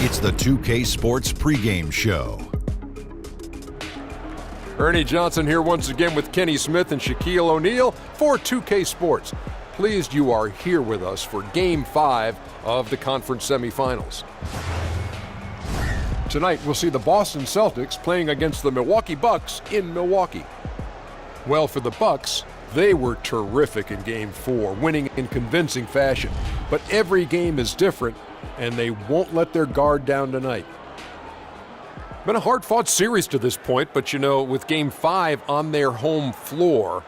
It's the 2K Sports pregame show. Ernie Johnson here once again with Kenny Smith and Shaquille O'Neal for 2K Sports. Pleased you are here with us for Game 5 of the conference semifinals. Tonight we'll see the Boston Celtics playing against the Milwaukee Bucks in Milwaukee. Well, for the Bucks, they were terrific in Game 4, winning in convincing fashion. But every game is different, and they won't let their guard down tonight. Been a hard-fought series to this point, but with Game 5 on their home floor,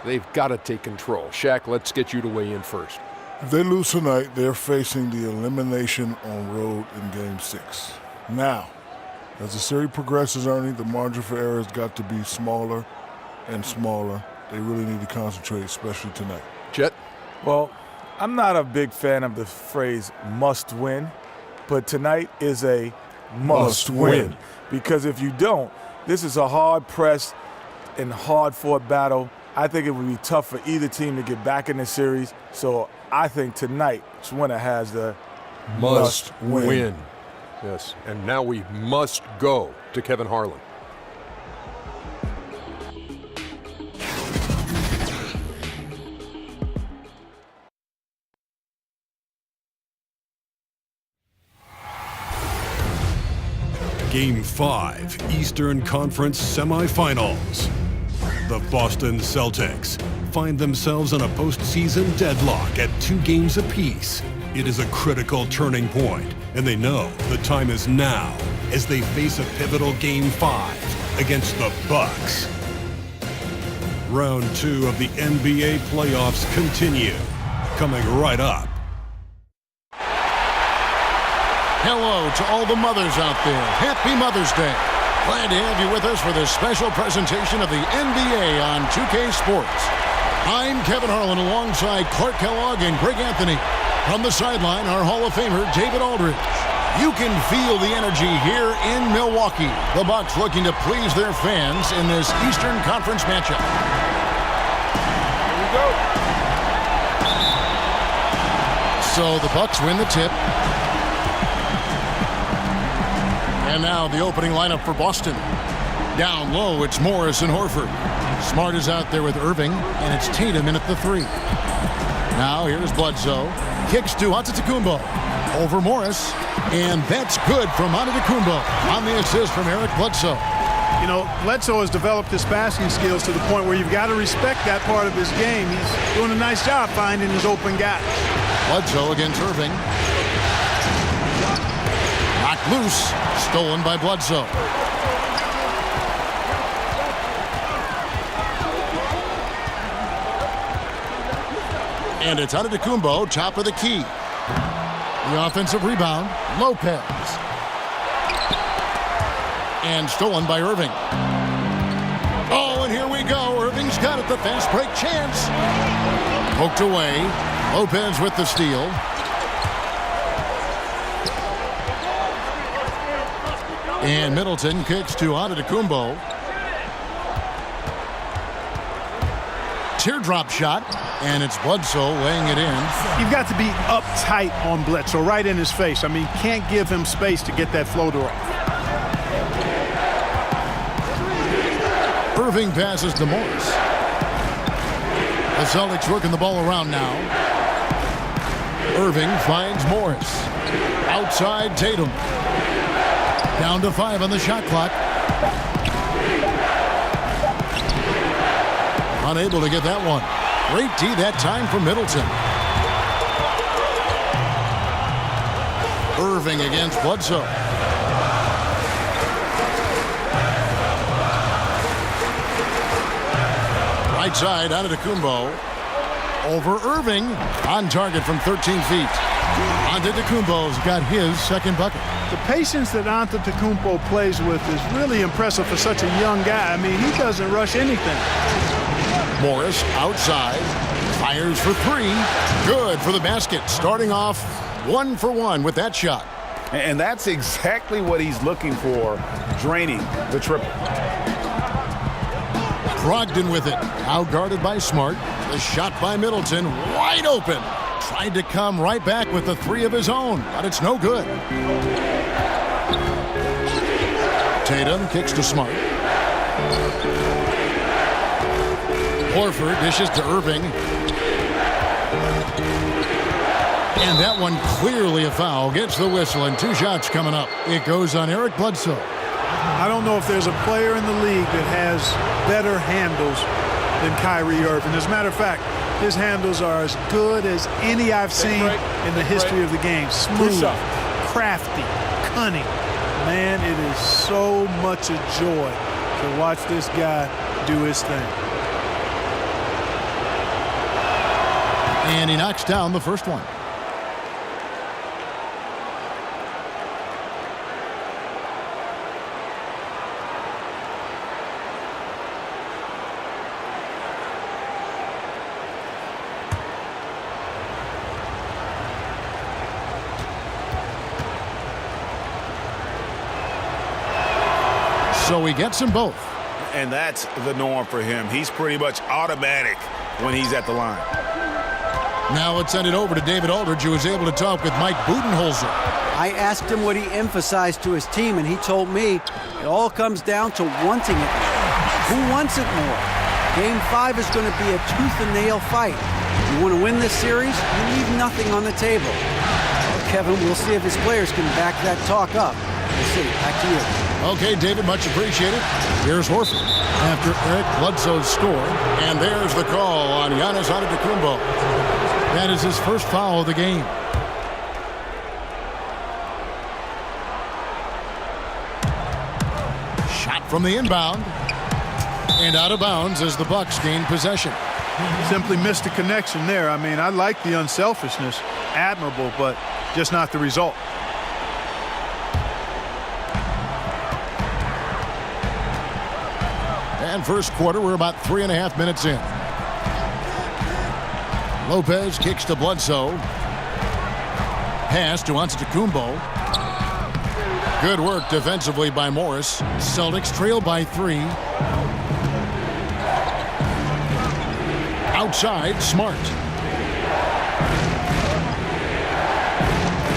they've got to take control. Shaq, let's get you to weigh in first. If they lose tonight, they're facing the elimination on road in Game 6. Now, as the series progresses, Ernie, the margin for error has got to be smaller and smaller. They really need to concentrate, especially tonight. Jet? Well, I'm not a big fan of the phrase must win, but tonight is a must win. Because if you don't, this is a hard-pressed and hard-fought battle. I think it would be tough for either team to get back in the series. So I think tonight's winner has the must win. Yes, and now we must go to Kevin Harlan. Game 5, Eastern Conference Semifinals. The Boston Celtics find themselves in a postseason deadlock at 2 games apiece. It is a critical turning point, and they know the time is now as they face a pivotal Game 5 against the Bucks. Round 2 of the NBA playoffs continue, coming right up. Hello to all the mothers out there. Happy Mother's Day. Glad to have you with us for this special presentation of the NBA on 2K Sports. I'm Kevin Harlan alongside Clark Kellogg and Greg Anthony. From the sideline, our Hall of Famer, David Aldridge. You can feel the energy here in Milwaukee. The Bucks looking to please their fans in this Eastern Conference matchup. Here we go. So the Bucks win the tip. And now the opening lineup for Boston. Down low, it's Morris and Horford. Smart is out there with Irving, and it's Tatum in at the 3. Now here's Bledsoe. Kicks to Antetokounmpo. Over Morris. And that's good from Antetokounmpo on the assist from Eric Bledsoe. Bledsoe has developed his passing skills to the point where you've got to respect that part of his game. He's doing a nice job finding his open guys. Bledsoe against Irving. Knocked loose. Stolen by Bledsoe. And it's Antetokounmpo, top of the key. The offensive rebound, Lopez. And stolen by Irving. Oh, and here we go. Irving's got it, the fast break chance. Poked away. Lopez with the steal. And Middleton kicks to Antetokounmpo. Teardrop shot, and it's Bledsoe laying it in. You've got to be uptight on Bledsoe, right in his face. I mean, can't give him space to get that floater off. Irving passes to Morris. The Celtics working the ball around now. Irving finds Morris. Outside Tatum. Down to 5 on the shot clock. Unable to get that one. Great D that time from Middleton. Irving against Bledsoe. Right side, Antetokounmpo. Over Irving. On target from 13 feet. Antetokounmpo's got his second bucket. The patience that Antetokounmpo plays with is really impressive for such a young guy. I mean, he doesn't rush anything. Morris outside. Fires for 3. Good for the basket. Starting off 1 for 1 with that shot. And that's exactly what he's looking for, draining the triple. Brogdon with it. Out guarded by Smart. The shot by Middleton. Wide open. Tried to come right back with the three of his own, but it's no good. Tatum kicks to Smart. Horford dishes to Irving. And that one clearly a foul. Gets the whistle, and 2 shots coming up. It goes on Eric Bledsoe. I don't know if there's a player in the league that has better handles than Kyrie Irving. As a matter of fact, his handles are as good as any I've seen in the history of the game. Smooth, crafty, cunning. Man, it is so much a joy to watch this guy do his thing. And he knocks down the first one. So he gets them both. And that's the norm for him. He's pretty much automatic when he's at the line. Now let's send it over to David Aldridge, who was able to talk with Mike Budenholzer. I asked him what he emphasized to his team, and he told me it all comes down to wanting it more. Who wants it more? Game 5 is going to be a tooth-and-nail fight. You want to win this series? You leave nothing on the table. Well, Kevin, we'll see if his players can back that talk up. We'll see. Back to you. Okay, David, much appreciated. Here's Horford after Eric Bledsoe's score. And there's the call on Giannis Antetokounmpo. That is his first foul of the game. Shot from the inbound. And out of bounds as the Bucks gain possession. Simply missed a connection there. I mean, I like the unselfishness. Admirable, but just not the result. And first quarter, we're about 3.5 minutes in. Lopez kicks to Bledsoe. Pass to Antetokounmpo. Good work defensively by Morris. Celtics trail by 3. Outside, Smart.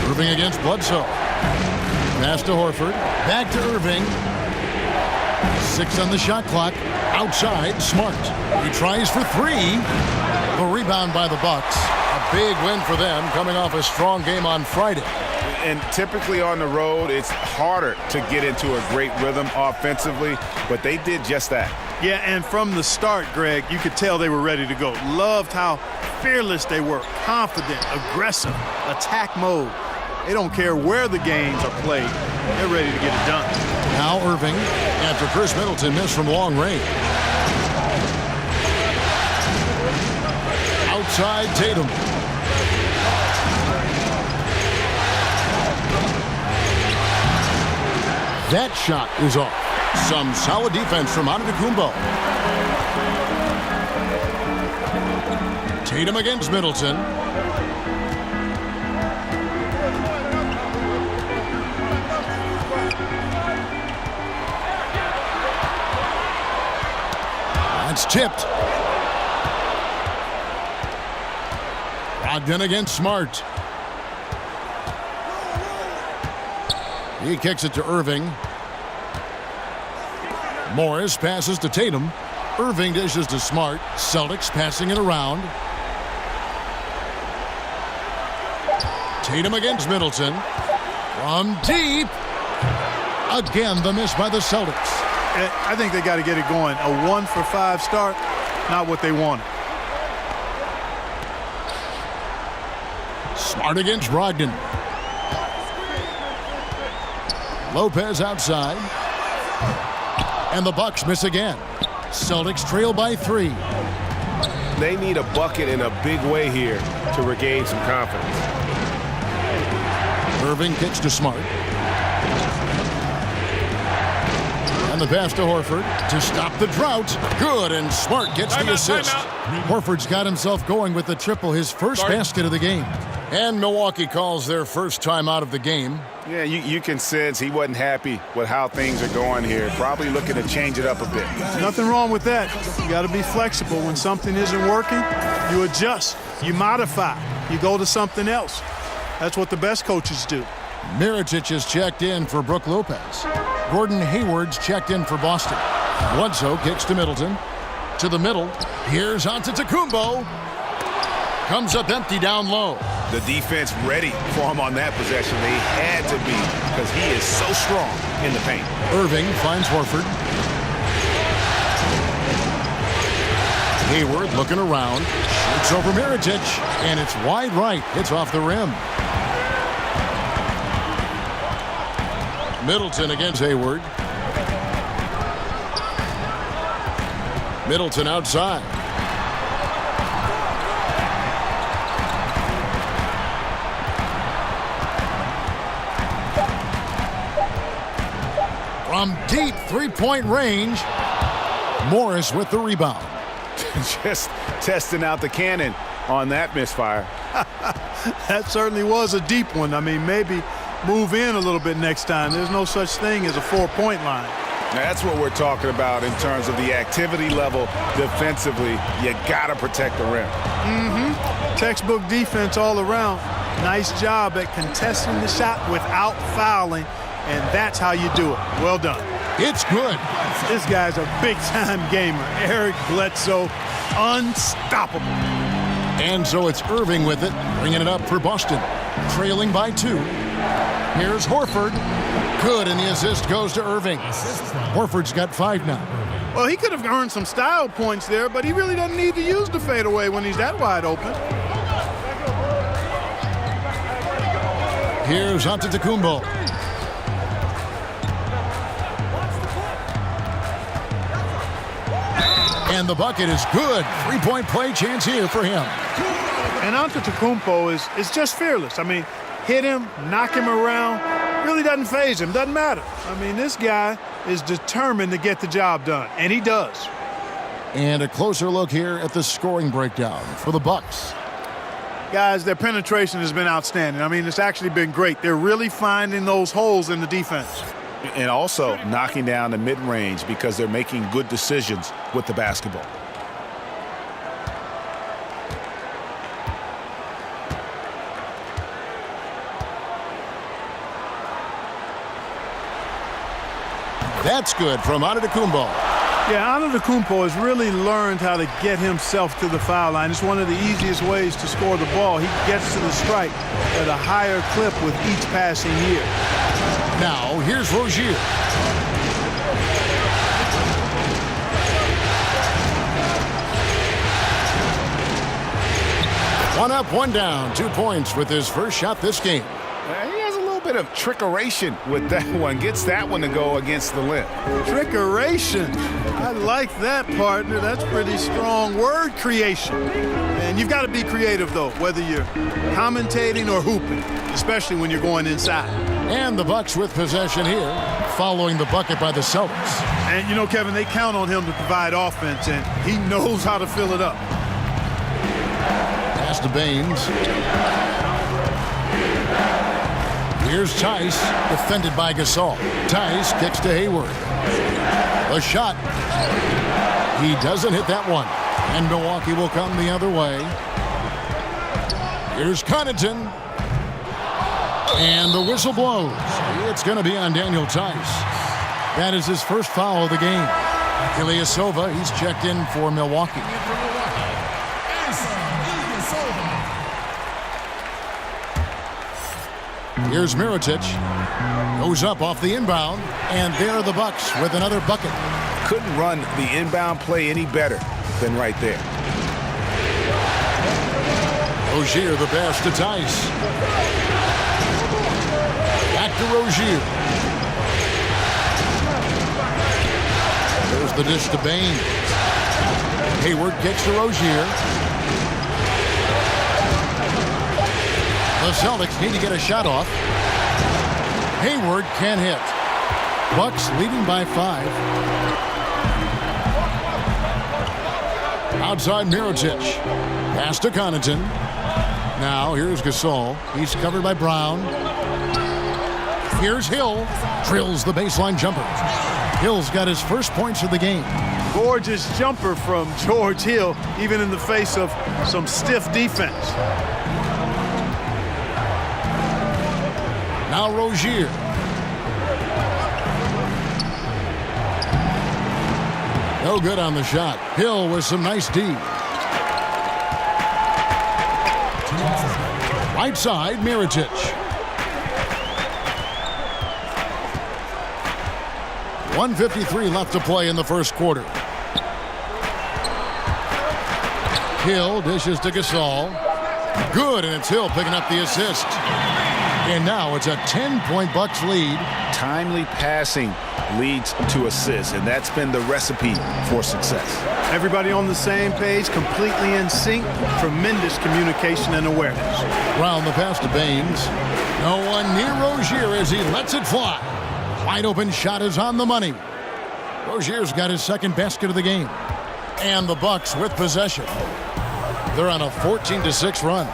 Irving against Bledsoe. Pass to Horford. Back to Irving. 6 on the shot clock. Outside, Smart. He tries for 3. The rebound by the Bucks. A big win for them, coming off a strong game on Friday. And typically on the road, it's harder to get into a great rhythm offensively, but they did just that. Yeah, and from the start, Greg, you could tell they were ready to go. Loved how fearless they were, confident, aggressive, attack mode. They don't care where the games are played. They're ready to get it done. Now Irving, after Chris Middleton missed from long range. Outside Tatum. That shot is off. Some solid defense from Antetokounmpo. Tatum against Middleton. That's tipped. Brogdon against Smart. He kicks it to Irving. Morris passes to Tatum. Irving dishes to Smart. Celtics passing it around. Tatum against Middleton. From deep. Again, the miss by the Celtics. I think they got to get it going. A 1 for 5 start, not what they wanted. Smart against Brogdon. Lopez outside. And the Bucks miss again. Celtics trail by 3. They need a bucket in a big way here to regain some confidence. Irving kicks to Smart. And the pass to Horford to stop the drought. Good, and Smart gets the assist. Horford's got himself going with the triple, his first basket of the game. And Milwaukee calls their first time out of the game. Yeah, you can sense he wasn't happy with how things are going here. Probably looking to change it up a bit. Nothing wrong with that. You got to be flexible. When something isn't working, you adjust, you modify. you go to something else. That's what the best coaches do. Mirotic is checked in for Brook Lopez. Gordon Hayward's checked in for Boston. Bledsoe kicks to Middleton. To the middle. Here's Antetokounmpo. Comes up empty down low. The defense ready for him on that possession. They had to be because he is so strong in the paint. Irving finds Horford. Hayward looking around. Shoots over Mirotic, and it's wide right. Hits off the rim. Middleton against Hayward. Middleton outside. From deep three-point range, Morris with the rebound. Just testing out the cannon on that misfire. That certainly was a deep one. I mean, maybe move in a little bit next time. There's no such thing as a 4-point line. Now, that's what we're talking about in terms of the activity level defensively. You got to protect the rim. Textbook defense all around. Nice job at contesting the shot without fouling, and that's how you do it. Well done. It's good. This guy's a big-time gamer. Eric Bledsoe, unstoppable. And so it's Irving with it, bringing it up for Boston. Trailing by 2. Here's Horford. Good, and the assist goes to Irving. Horford's got 5 now. Well, he could have earned some style points there, but he really doesn't need to use the fadeaway when he's that wide open. Here's Antetokounmpo. And the bucket is good. 3-point play chance here for him. And Antetokounmpo is just fearless. I mean, hit him, knock him around, really doesn't faze him, doesn't matter. I mean, this guy is determined to get the job done, and he does. And a closer look here at the scoring breakdown for the Bucks. Guys, their penetration has been outstanding. I mean, it's actually been great. They're really finding those holes in the defense. And also knocking down the mid-range because they're making good decisions with the basketball. That's good from Antetokounmpo. Yeah, Antetokounmpo has really learned how to get himself to the foul line. It's one of the easiest ways to score the ball. He gets to the stripe at a higher clip with each passing year. Now, here's Rozier. One up, one down. 2 points with his first shot this game. He has a little bit of trickeration with that one. Gets that one to go against the limb. Trickeration. I like that, partner. That's pretty strong word creation. And you've got to be creative, though, whether you're commentating or hooping, especially when you're going inside. And the Bucks with possession here, following the bucket by the Celtics. And, you know, Kevin, they count on him to provide offense, and he knows how to fill it up. Pass to Baines. Here's Tice, defended by Gasol. Tice kicks to Hayward. A shot. He doesn't hit that one. And Milwaukee will come the other way. Here's Connaughton. And the whistle blows. It's going to be on Daniel Tice. That is his first foul of the game. Ilyasova, he's checked in for Milwaukee. Here's Mirotic. Goes up off the inbound. And there are the Bucks with another bucket. Couldn't run the inbound play any better than right there. Rozier the pass to Tice. Back to Rozier. There's the dish to Baines. Hayward kicks to Rozier. The Celtics need to get a shot off. Hayward can't hit. Bucks leading by 5. Outside Mirotic. Pass to Connaughton. Now here's Gasol. He's covered by Brown. Here's Hill. Drills the baseline jumper. Hill's got his first points of the game. Gorgeous jumper from George Hill, even in the face of some stiff defense. Now Rozier. No good on the shot. Hill with some nice D. Right side, Mirotic. .153 left to play in the first quarter. Hill dishes to Gasol. Good, and it's Hill picking up the assist. And now it's a 10-point Bucks lead. Timely passing leads to assists, and that's been the recipe for success. Everybody on the same page, completely in sync, tremendous communication and awareness. Round the pass to Baines. No one near Rozier as he lets it fly. Wide open shot is on the money. Rozier's got his second basket of the game. And the Bucks with possession. They're on a 14-6 run.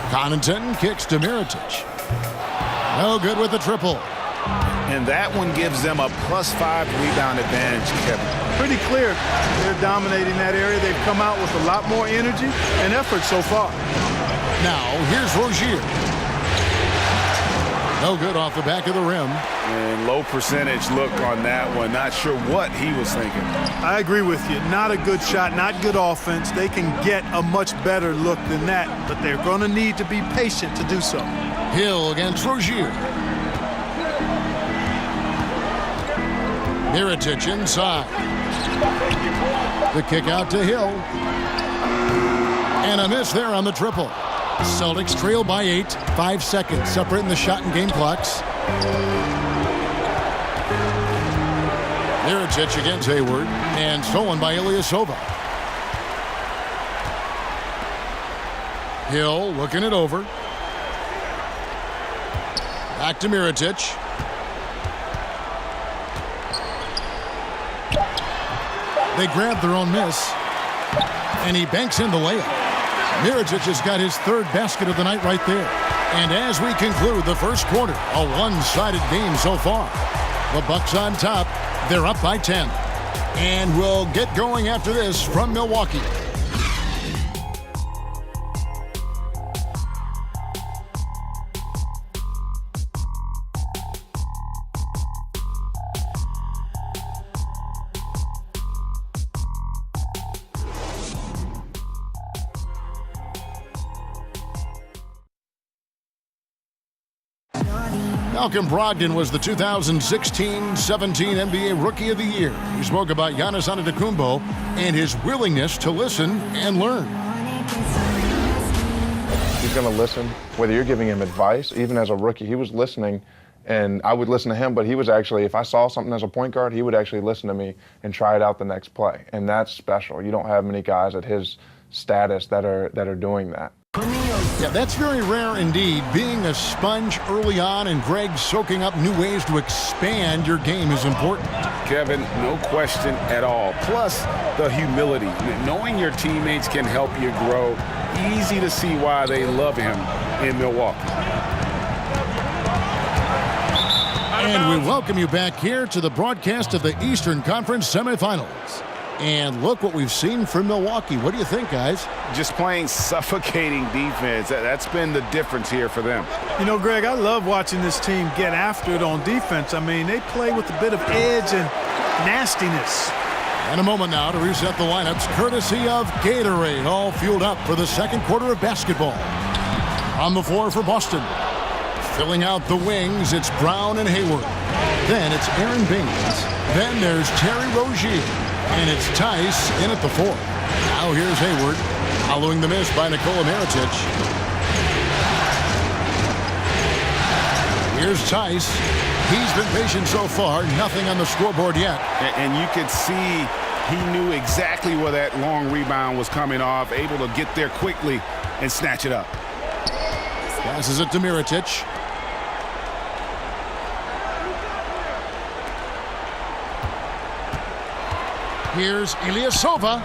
Connaughton kicks to Mirotic. No good with the triple. And that one gives them a +5 rebound advantage, Kevin. Pretty clear they're dominating that area. They've come out with a lot more energy and effort so far. Now here's Rozier. No good off the back of the rim. And low percentage look on that one. Not sure what he was thinking. I agree with you. Not a good shot, not good offense. They can get a much better look than that, but they're going to need to be patient to do so. Hill against Rozier. Mirotic inside. The kick out to Hill. And a miss there on the triple. Celtics trail by 8. 5 seconds separating the shot and game clocks. Mirotic against Hayward. And stolen by Ilyasova. Hill looking it over. Back to Mirotic. They grab their own miss. And he banks in the layup. Mirotic has got his third basket of the night right there. And as we conclude the first quarter, a one-sided game so far. The Bucks on top. They're up by 10. And we'll get going after this from Milwaukee. Malcolm Brogdon was the 2016-17 NBA Rookie of the Year. He spoke about Giannis Antetokounmpo and his willingness to listen and learn. He's going to listen, whether you're giving him advice. Even as a rookie, he was listening, and I would listen to him, but he was actually, if I saw something as a point guard, he would actually listen to me and try it out the next play. And that's special. You don't have many guys at his status that are doing that. Yeah, that's very rare indeed. Being a sponge early on and Greg soaking up new ways to expand your game is important. Kevin, no question at all. Plus, the humility. Knowing your teammates can help you grow. Easy to see why they love him in Milwaukee. And we welcome you back here to the broadcast of the Eastern Conference semifinals. And look what we've seen from Milwaukee. What do you think, guys? Just playing suffocating defense. That's been the difference here for them. You know, Greg, I love watching this team get after it on defense. I mean, they play with a bit of edge and nastiness. And a moment now to reset the lineups, courtesy of Gatorade, all fueled up for the second quarter of basketball. On the floor for Boston. Filling out the wings, it's Brown and Hayward. Then it's Aaron Baines. Then there's Terry Rozier. And it's Tice in at the 4. Now here's Hayward, following the miss by Nikola Mirotic. Here's Tice. He's been patient so far. Nothing on the scoreboard yet. And you could see he knew exactly where that long rebound was coming off, able to get there quickly and snatch it up. Passes it to Mirotic. Here's Ilyasova.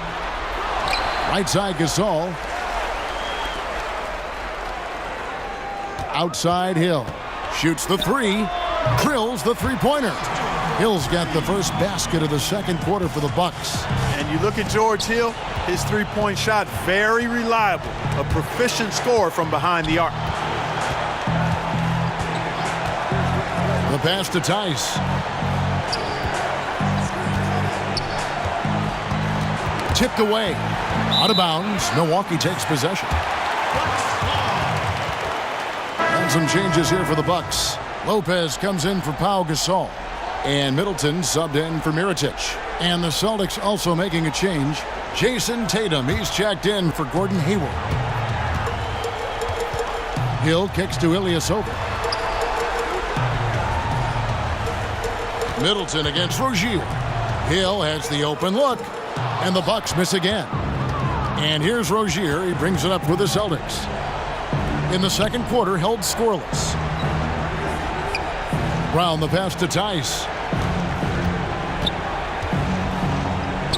Right side Gasol. Outside Hill. Shoots the 3. Drills the three-pointer. Hill's got the first basket of the second quarter for the Bucks. And you look at George Hill, his three-point shot, very reliable. A proficient scorer from behind the arc. The pass to Tice. Tipped away. Out of bounds. Milwaukee takes possession. And some changes here for the Bucks. Lopez comes in for Pau Gasol. And Middleton subbed in for Mirotic. And the Celtics also making a change. Jason Tatum, he's checked in for Gordon Hayward. Hill kicks to Ilyasova. Middleton against Rozier. Hill has the open look. And the Bucks miss again. And here's Rozier. He brings it up for the Celtics. In the second quarter, held scoreless. Brown the pass to Tice.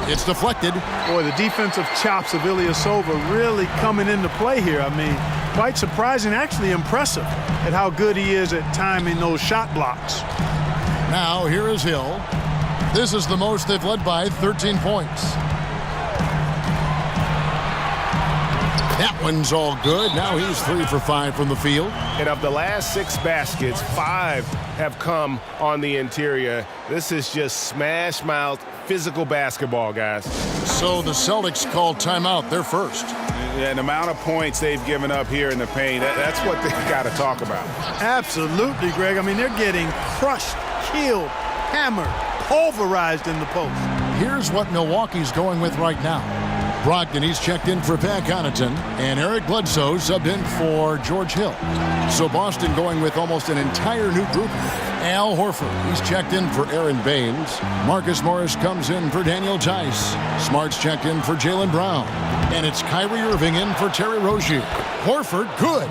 It's deflected. Boy, the defensive chops of Ilyasova really coming into play here. I mean, quite surprising, actually impressive at how good he is at timing those shot blocks. Now here is Hill. This is the most they've led by, 13 points. That one's all good. Now he's 3 for 5 from the field. And of the last 6 baskets, 5 have come on the interior. This is just smash-mouth physical basketball, guys. So the Celtics called timeout. They're first. Yeah, the amount of points they've given up here in the paint, that's what they got to talk about. Absolutely, Greg. I mean, they're getting crushed, killed, hammered, pulverized in the post. Here's what Milwaukee's going with right now. Brogdon, he's checked in for Pat Connaughton, and Eric Bledsoe subbed in for George Hill. So Boston going with almost an entire new group. Al Horford, he's checked in for Aaron Baines. Marcus Morris comes in for Daniel Tice. Smart's checked in for Jaylen Brown. And it's Kyrie Irving in for Terry Rozier. Horford, good.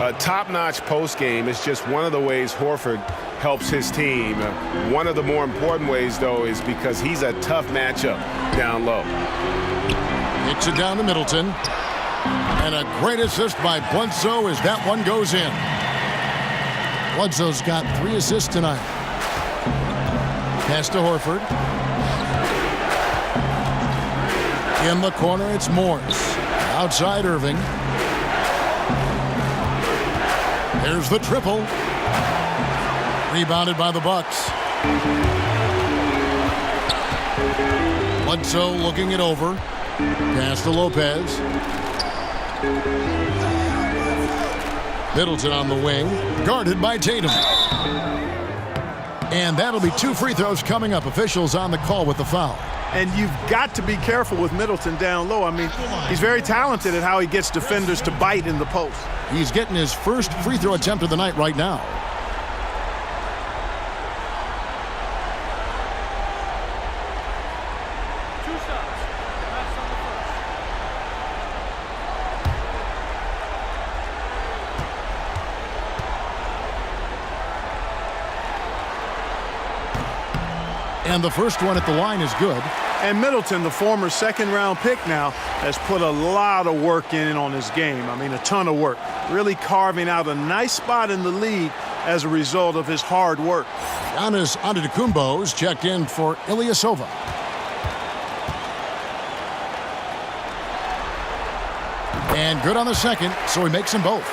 A top-notch post game is just one of the ways Horford helps his team. One of the more important ways, though, is because he's a tough matchup down low. Kicks it down to Middleton. And a great assist by Bledsoe as that one goes in. Bledsoe's got 3 assists tonight. Pass to Horford. In the corner, it's Morris. Outside Irving. There's the triple. Rebounded by the Bucks. Bledsoe looking it over. Pass to Lopez. Middleton on the wing. Guarded by Tatum. And that'll be 2 free throws coming up. Officials on the call with the foul. And you've got to be careful with Middleton down low. I mean, he's very talented at how he gets defenders to bite in the post. He's getting his first free throw attempt of the night right now. And the first one at the line is good. And Middleton, the former second-round pick now, has put a lot of work in on his game. I mean, a ton of work. Really carving out a nice spot in the league as a result of his hard work. Giannis Antetokounmpo's checked in for Ilyasova. And good on the second, so he makes them both.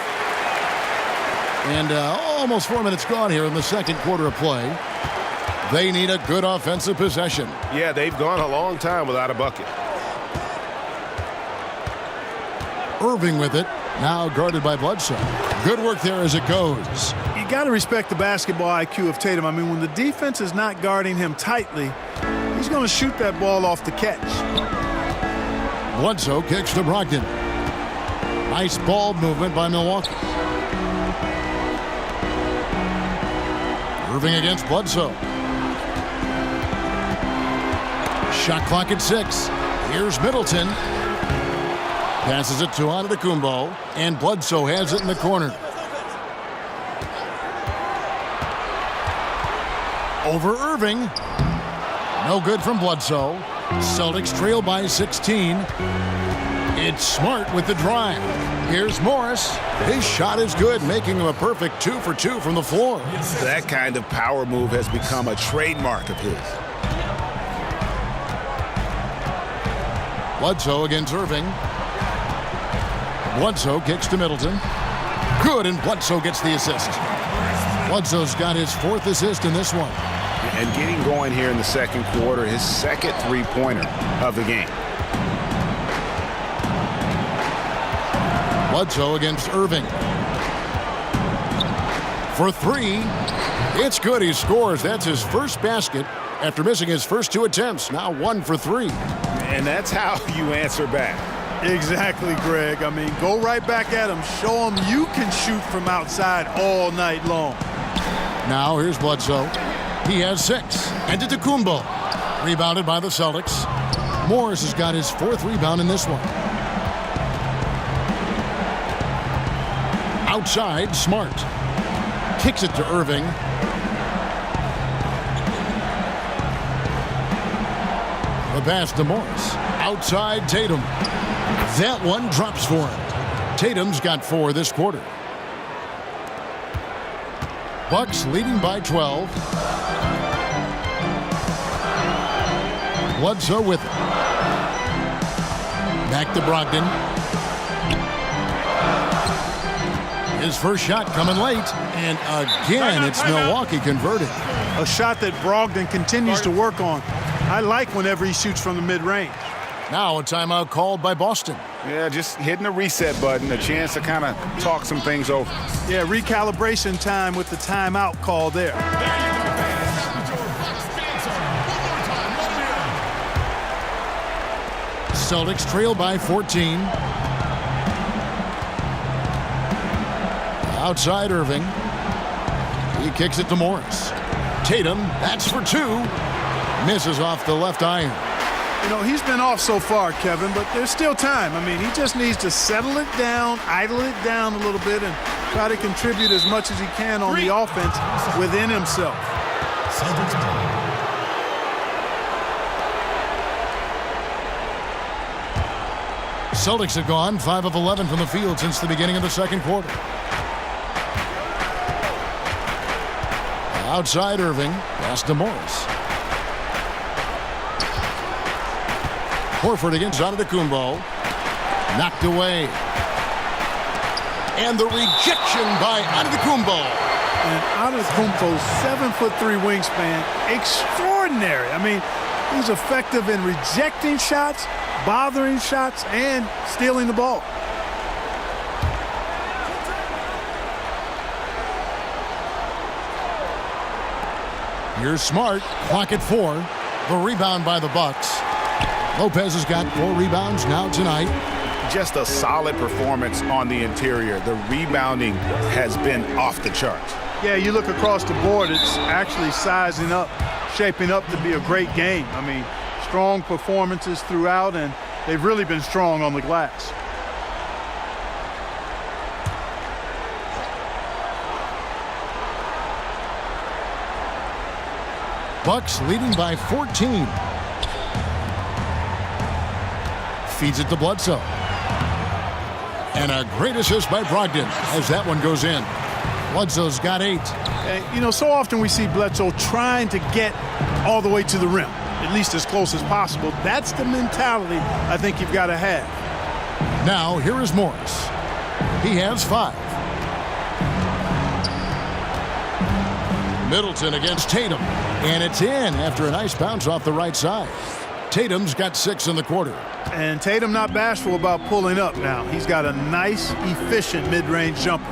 And almost 4 minutes gone here in the second quarter of play. They need a good offensive possession. Yeah, they've gone a long time without a bucket. Irving with it. Now guarded by Bledsoe. Good work there as it goes. You got to respect the basketball IQ of Tatum. I mean, when the defense is not guarding him tightly, he's going to shoot that ball off the catch. Bledsoe kicks to Brogdon. Nice ball movement by Milwaukee. Irving against Bledsoe. Shot clock at 6. Here's Middleton. Passes it to Antetokounmpo, and Bledsoe has it in the corner. Over Irving. No good from Bledsoe. Celtics trail by 16. It's Smart with the drive. Here's Morris. His shot is good, making him a perfect 2 for 2 from the floor. That kind of power move has become a trademark of his. Bledsoe against Irving. Bledsoe kicks to Middleton. Good, and Bledsoe gets the assist. Bledsoe's got his 4th assist in this one. And getting going here in the second quarter, his second three-pointer of the game. Bledsoe against Irving. For 3. It's good. He scores. That's his first basket after missing his first 2 attempts. Now 1 for 3. And that's how you answer back. Exactly, Greg. I mean, go right back at him. Show him you can shoot from outside all night long. Now here's Bledsoe. He has 6. And Antetokounmpo. Rebounded by the Celtics. Morris has got his 4th rebound in this one. Outside, Smart. Kicks it to Irving. The pass to Morris. Outside, Tatum. That one drops for him. Tatum's got 4 this quarter. Bucks leading by 12. Bledsoe with it. Back to Brogdon. His first shot coming late. And again, it's Milwaukee converted. A shot that Brogdon continues to work on. I like whenever he shoots from the mid-range. Now a timeout called by Boston. Yeah, just hitting the reset button, a chance to kind of talk some things over. Yeah, recalibration time with the timeout call there. Celtics trail by 14. Outside Irving. He kicks it to Morris. Tatum, that's for 2. Misses off the left iron. You know, he's been off so far, Kevin, but there's still time. I mean, he just needs to settle it down, idle it down a little bit, and try to contribute as much as he can on the offense within himself. Celtics have gone 5 of 11 from the field since the beginning of the second quarter. Outside Irving, pass to Morris. Horford against Antetokounmpo. Knocked away. And the rejection by Antetokounmpo. And Antetokounmpo's 7'3" wingspan, extraordinary. I mean, he's effective in rejecting shots, bothering shots, and stealing the ball. Here's Smart. Clock at 4. The rebound by the Bucks. Lopez has got 4 rebounds now tonight. Just a solid performance on the interior. The rebounding has been off the charts. Yeah, you look across the board, it's actually sizing up, shaping up to be a great game. I mean, strong performances throughout, and they've really been strong on the glass. Bucks leading by 14. Feeds it to Bledsoe. And a great assist by Brogdon as that one goes in. Bledsoe's got 8. And, you know, so often we see Bledsoe trying to get all the way to the rim, at least as close as possible. That's the mentality I think you've got to have. Now, here is Morris. He has 5. Middleton against Tatum. And it's in after a nice bounce off the right side. Tatum's got 6 in the quarter. And Tatum not bashful about pulling up now. He's got a nice, efficient mid-range jumper.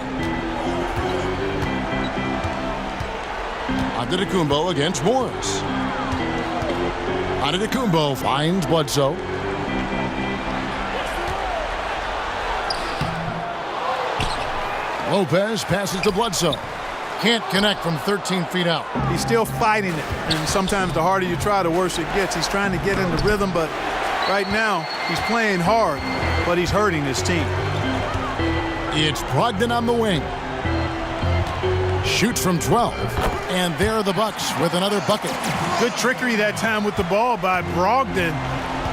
Antetokounmpo against Morris. Antetokounmpo finds Bledsoe. Lopez passes to Bledsoe. Can't connect from 13 feet out. He's still fighting it, and sometimes the harder you try, the worse it gets. He's trying to get in the rhythm, but right now he's playing hard, but he's hurting his team. It's Brogdon on the wing. Shoots from 12, and there are the Bucks with another bucket. Good trickery that time with the ball by Brogdon.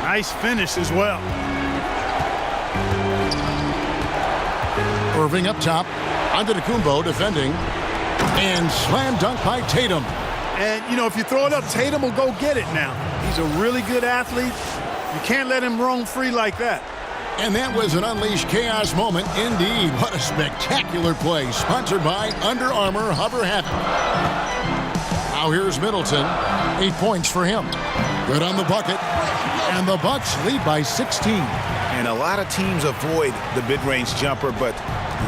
Nice finish as well. Irving up top. Antetokounmpo defending. And slam dunk by Tatum. And, you know, if you throw it up, Tatum will go get it now. He's a really good athlete. You can't let him roam free like that. And that was an Unleashed Chaos moment indeed. What a spectacular play, sponsored by Under Armour Hover Havoc. Now here's Middleton. 8 points for him. Good on the bucket. And the Bucks lead by 16. And a lot of teams avoid the mid-range jumper, but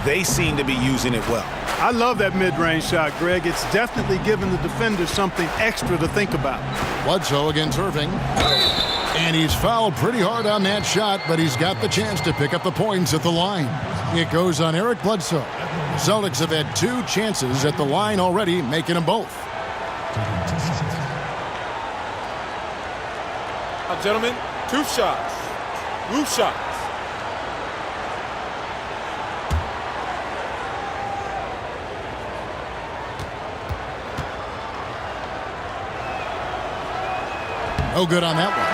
they seem to be using it well. I love that mid-range shot, Greg. It's definitely giving the defenders something extra to think about. Bledsoe against Irving. And he's fouled pretty hard on that shot, but he's got the chance to pick up the points at the line. It goes on Eric Bledsoe. The Celtics have had 2 chances at the line already, making them both. Now, gentlemen, 2 shots. Loose shots. No good on that one.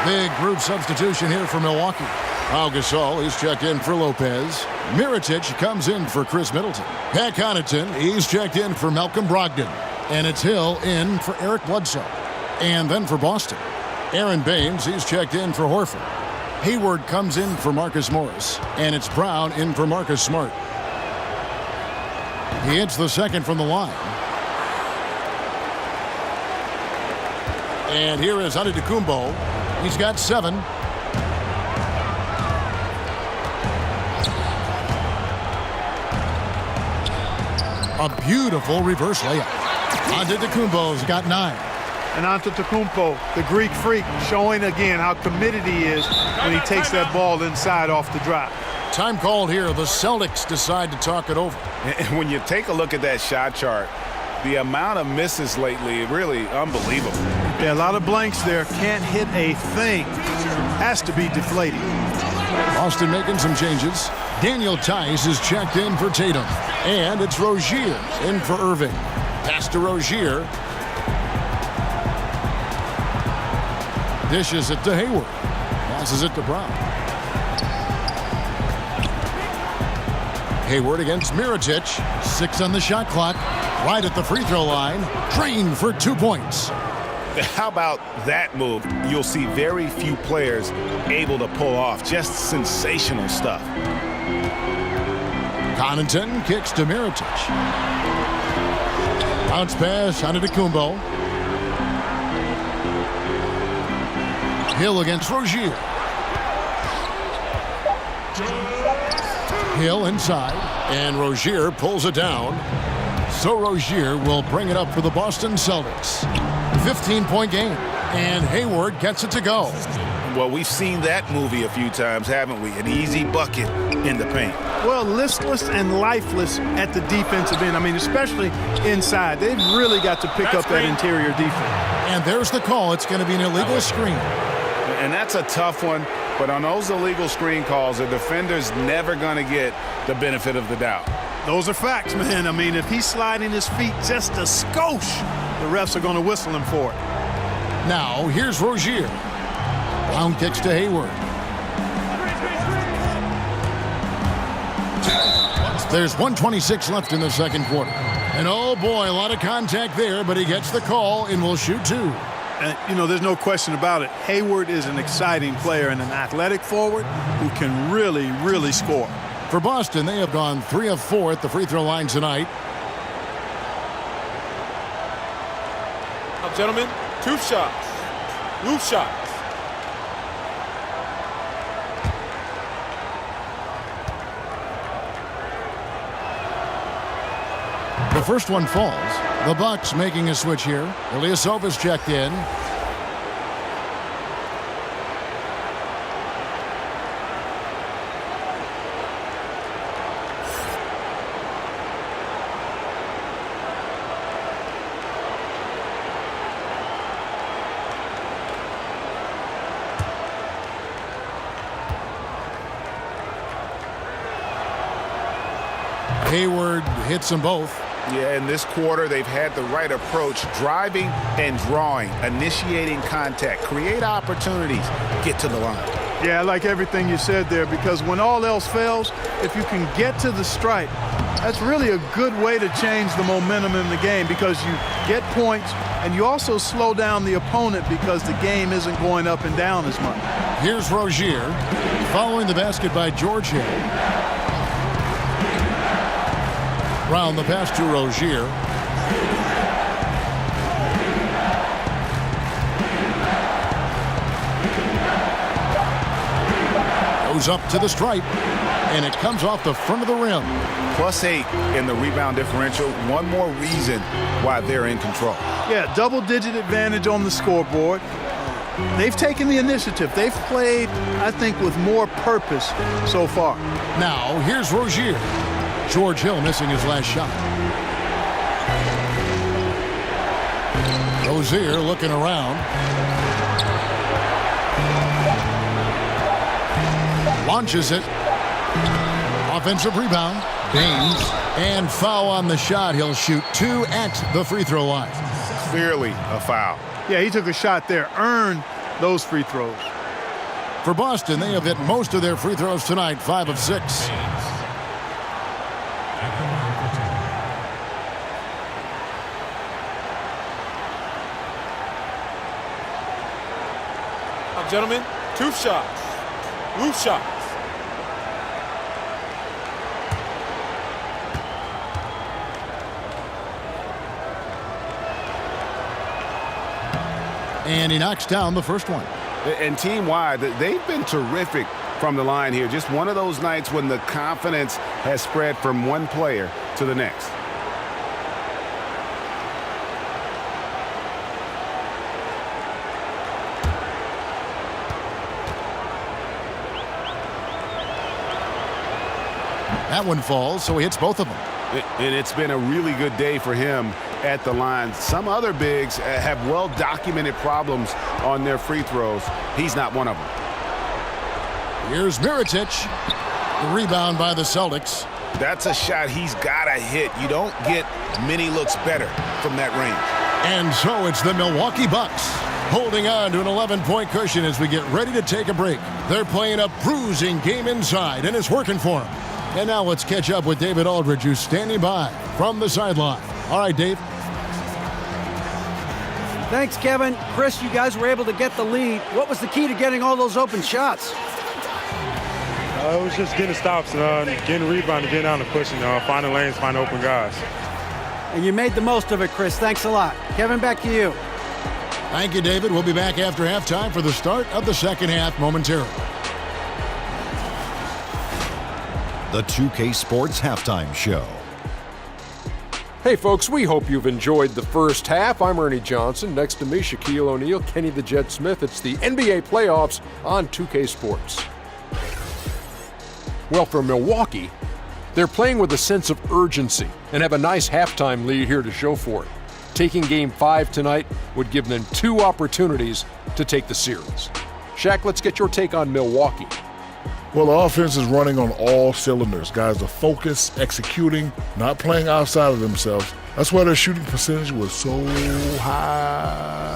Big group substitution here for Milwaukee. Pau Gasol is checked in for Lopez. Mirotic comes in for Chris Middleton. Pat Connaughton, he's checked in for Malcolm Brogdon. And it's Hill in for Eric Bledsoe. And then for Boston, Aaron Baines, he's checked in for Horford. Hayward comes in for Marcus Morris. And it's Brown in for Marcus Smart. He hits the second from the line. And here is Antetokounmpo. He's got 7. A beautiful reverse layup. Antetokounmpo's got 9. And Antetokounmpo, the Greek freak, showing again how committed he is when he takes that ball inside off the drop. Time called here. The Celtics decide to talk it over. And when you take a look at that shot chart, the amount of misses lately, really unbelievable. Yeah, a lot of blanks there. Can't hit a thing. Has to be deflating. Boston making some changes. Daniel Tice is checked in for Tatum. And it's Rozier in for Irving. Pass to Rozier. Dishes it to Hayward. Passes it to Brown. Hayward against Mirotic. 6 on the shot clock. Right at the free throw line. Drained for 2 points. How about that move? You'll see very few players able to pull off. Just sensational stuff. Connaughton kicks to Mirotic. Bounce pass Antetokounmpo. Hill against Rozier. Hill inside, and Rozier pulls it down. So Rozier will bring it up for the Boston Celtics. 15-point game, and Hayward gets it to go. Well, we've seen that movie a few times, haven't we? An easy bucket in the paint. Well, listless and lifeless at the defensive end. I mean, especially inside. They've really got to pick up that interior defense. And there's the call. It's going to be an illegal screen. And that's a tough one, but on those illegal screen calls, the defender's never going to get the benefit of the doubt. Those are facts, man. I mean, if he's sliding his feet just a skosh, the refs are going to whistle him for it. Now, here's Rozier. Brown kicks to Hayward. There's 1:26 left in the second quarter. And oh boy, a lot of contact there, but he gets the call and will shoot 2. And, you know, there's no question about it. Hayward is an exciting player and an athletic forward who can really, really score. For Boston, they have gone 3 of 4 at the free throw line tonight. Now, gentlemen, 2 shots. Loose shots. The first one falls. The Bucks making a switch here. Ilyasova's checked in. Hayward hits them both. Yeah, in this quarter, they've had the right approach, driving and drawing, initiating contact, create opportunities, get to the line. Yeah, I like everything you said there, because when all else fails, if you can get to the stripe, that's really a good way to change the momentum in the game, because you get points and you also slow down the opponent because the game isn't going up and down as much. Here's Rozier. following the basket by George Hill. Brown the pass to Rozier. Goes up to the stripe, and it comes off the front of the rim. +8 in the rebound differential. One more reason why they're in control. Yeah, double-digit advantage on the scoreboard. They've taken the initiative. They've played, I think, with more purpose so far. Now, here's Rozier. George Hill missing his last shot. Rozier looking around. Launches it. Offensive rebound. Baines. And foul on the shot. He'll shoot 2 at the free throw line. Clearly a foul. Yeah, he took a shot there. Earned those free throws. For Boston, they have hit most of their free throws tonight, 5 of 6. Gentlemen, 2 shots. Loose shots. And he knocks down the first one. And team-wide, they've been terrific from the line here. Just one of those nights when the confidence has spread from one player to the next. That one falls, so he hits both of them. And it's been a really good day for him at the line. Some other bigs have well-documented problems on their free throws. He's not one of them. Here's Mirotic. The rebound by the Celtics. That's a shot he's got to hit. You don't get many looks better from that range. And so it's the Milwaukee Bucks holding on to an 11-point cushion as we get ready to take a break. They're playing a bruising game inside, and it's working for them. And now let's catch up with David Aldridge, who's standing by from the sideline. All right, Dave. Thanks, Kevin. Chris, you guys were able to get the lead. What was the key to getting all those open shots? It was just getting stops, getting rebound, getting down and pushing, finding lanes, finding open guys. And you made the most of it, Chris. Thanks a lot. Kevin, back to you. Thank you, David. We'll be back after halftime for the start of the second half momentarily. The 2K Sports Halftime Show. Hey folks, we hope you've enjoyed the first half. I'm Ernie Johnson. Next to me, Shaquille O'Neal, Kenny the Jet Smith. It's the NBA playoffs on 2K Sports. Well, for Milwaukee, they're playing with a sense of urgency and have a nice halftime lead here to show for it. Taking Game 5 tonight would give them 2 opportunities to take the series. Shaq, let's get your take on Milwaukee. Well, the offense is running on all cylinders. Guys are focused, executing, not playing outside of themselves. That's why their shooting percentage was so high.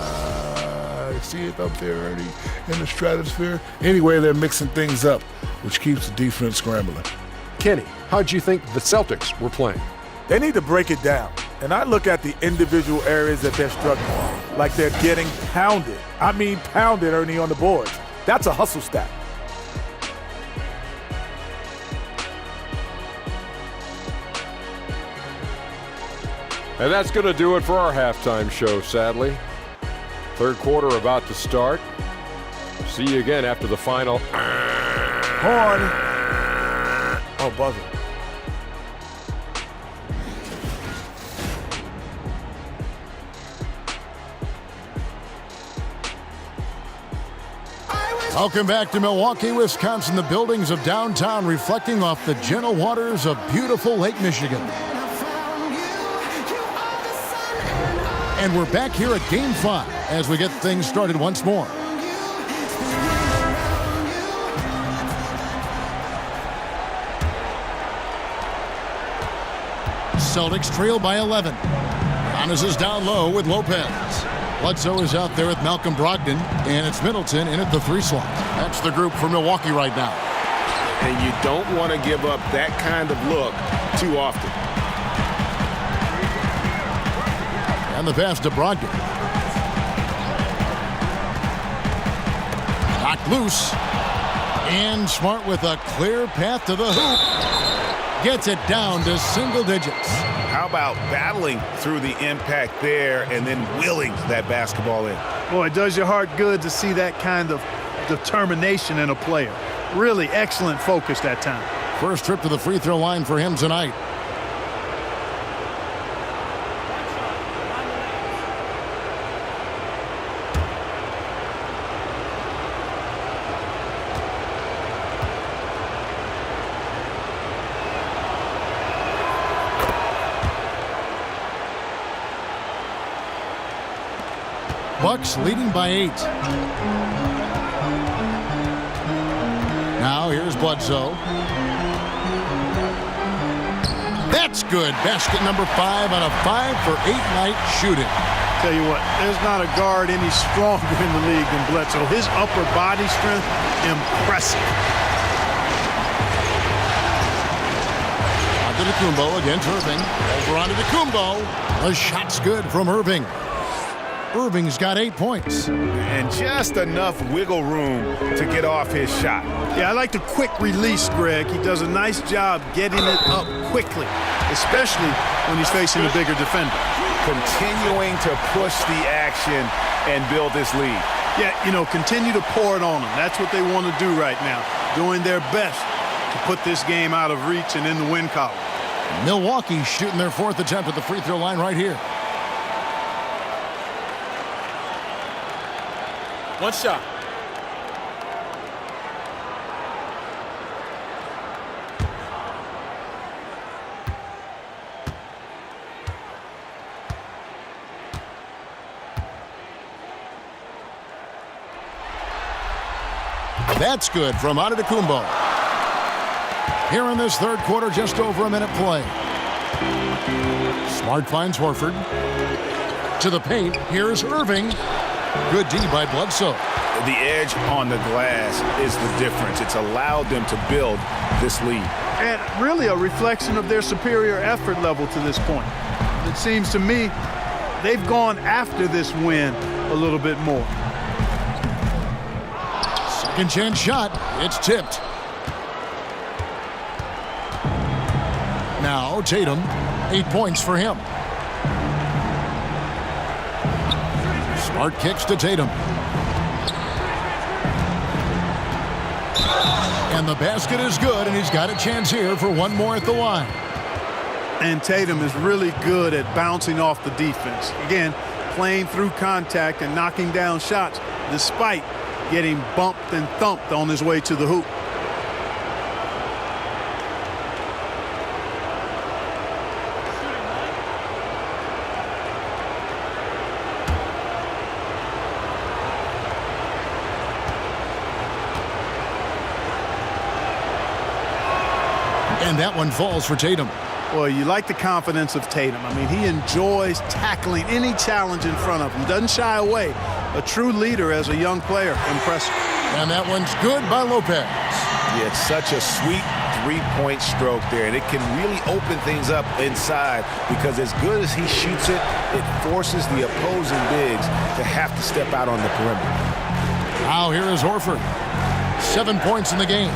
See it up there, Ernie, in the stratosphere? Anyway, they're mixing things up, which keeps the defense scrambling. Kenny, how'd you think the Celtics were playing? They need to break it down. And I look at the individual areas that they're struggling, like they're getting pounded. I mean pounded, Ernie, on the boards. That's a hustle stat. And that's going to do it for our halftime show, sadly. Third quarter about to start. See you again after the final. Horn. Oh, buzzer. Welcome back to Milwaukee, Wisconsin. The buildings of downtown reflecting off the gentle waters of beautiful Lake Michigan. And we're back here at Game 5 as we get things started once more. Celtics trail by 11. Giannis is down low with Lopez. Bledsoe is out there with Malcolm Brogdon, and it's Middleton in at the 3 slot. That's the group for Milwaukee right now. And you don't want to give up that kind of look too often. And the pass to Brogdon. Knocked loose. And Smart with a clear path to the hoop. Gets it down to single digits. How about battling through the impact there and then willing that basketball in? Boy, it does your heart good to see that kind of determination in a player. Really excellent focus that time. First trip to the free throw line for him tonight. Bucks leading by 8. Now here's Bledsoe. That's good. Basket number 5 on a 5-for-8 night shooting. Tell you what, there's not a guard any stronger in the league than Bledsoe. His upper body strength, impressive. Antetokounmpo against Irving. Over onto Antetokounmpo. The shot's good from Irving. Irving's got 8 points. And just enough wiggle room to get off his shot. Yeah, I like the quick release, Greg. He does a nice job getting it up quickly, especially when he's facing a bigger defender. Continuing to push the action and build this lead. Yeah, you know, continue to pour it on them. That's what they want to do right now, doing their best to put this game out of reach and in the win column. Milwaukee shooting their 4th attempt at the free throw line right here. One shot. That's good from Antetokounmpo. Here in this third quarter, just over a minute play. Smart finds Horford. To the paint, here's Irving. Good D by Bledsoe. The edge on the glass is the difference. It's allowed them to build this lead. And really a reflection of their superior effort level to this point. It seems to me they've gone after this win a little bit more. Second chance shot. It's tipped. Now Tatum. 8 points for him. Smart kicks to Tatum. And the basket is good, and he's got a chance here for one more at the line. And Tatum is really good at bouncing off the defense. Again, playing through contact and knocking down shots despite getting bumped and thumped on his way to the hoop. And that one falls for Tatum. Well, you like the confidence of Tatum. I mean, he enjoys tackling any challenge in front of him. Doesn't shy away. A true leader as a young player. Impressive. And that one's good by Lopez. Yeah, it's such a sweet three-point stroke there, and it can really open things up inside because as good as he shoots it, it forces the opposing bigs to have to step out on the perimeter. Now here is Horford. 7 points in the game.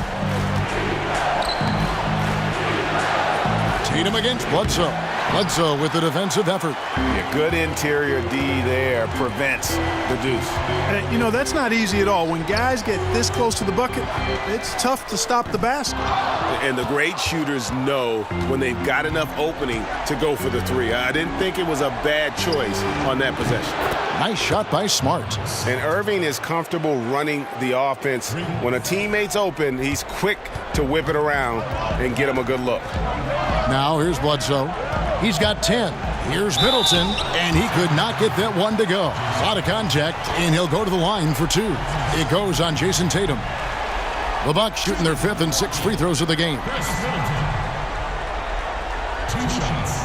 Tatum against Bledsoe. Bledsoe with the defensive effort. Yeah, good interior D there prevents the deuce. And, you know, that's not easy at all. When guys get this close to the bucket, it's tough to stop the basket. And the great shooters know when they've got enough opening to go for the three. I didn't think it was a bad choice on that possession. Nice shot by Smart. And Irving is comfortable running the offense. When a teammate's open, he's quick to whip it around and get him a good look. Now here's Bledsoe. He's got 10. Here's Middleton, and he could not get that one to go. A lot of contact, and he'll go to the line for 2. It goes on Jason Tatum. The Bucks shooting their 5th and 6th free throws of the game. 2 shots.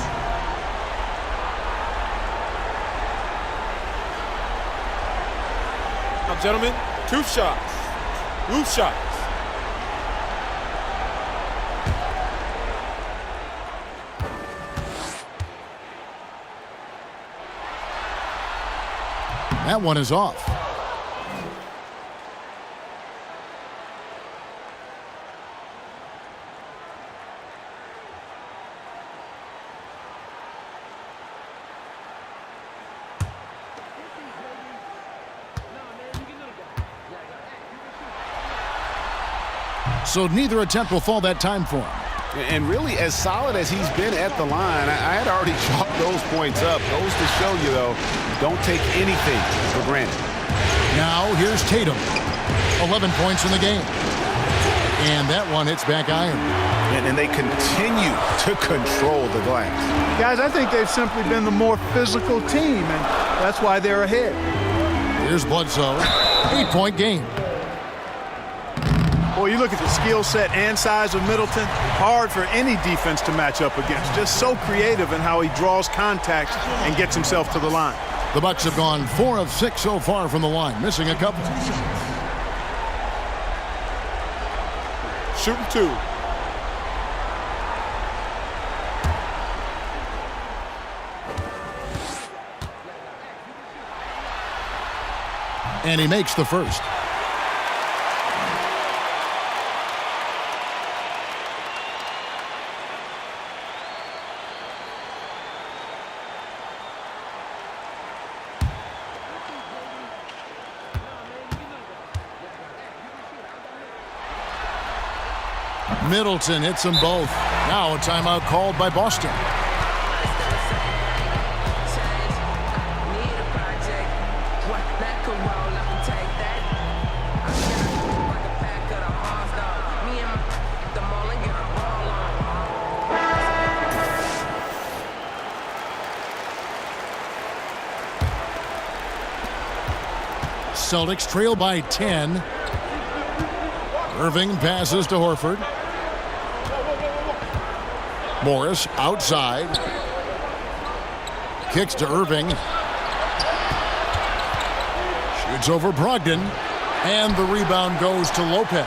Now, gentlemen, 2 shots. 2 shots. That one is off. So neither attempt will fall that time for him. And really, as solid as he's been at the line, I had already chalked those points up. Goes to show you, though, don't take anything for granted. Now here's Tatum. 11 points in the game. And that one hits back iron. And they continue to control the glass. Guys, I think they've simply been the more physical team, and that's why they're ahead. Here's Bledsoe. 8-point game. Boy, you look at the skill set and size of Middleton, hard for any defense to match up against. Just so creative in how he draws contact and gets himself to the line. The Bucks have gone 4 of 6 so far from the line, missing a couple. Shooting 2. And he makes the first. Middleton hits them both. Now a timeout called by Boston. Celtics trail by 10. Irving passes to Horford. Morris outside. Kicks to Irving. Shoots over Brogdon. And the rebound goes to Lopez.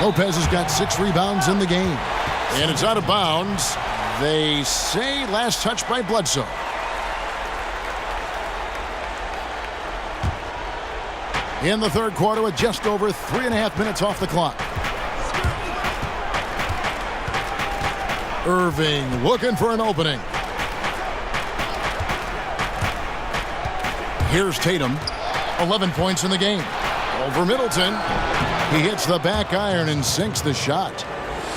Lopez has got 6 rebounds in the game. And it's out of bounds. They say last touch by Bledsoe. In the third quarter with just over 3.5 minutes off the clock. Irving looking for an opening. Here's Tatum. 11 points in the game. Over Middleton. He hits the back iron and sinks the shot.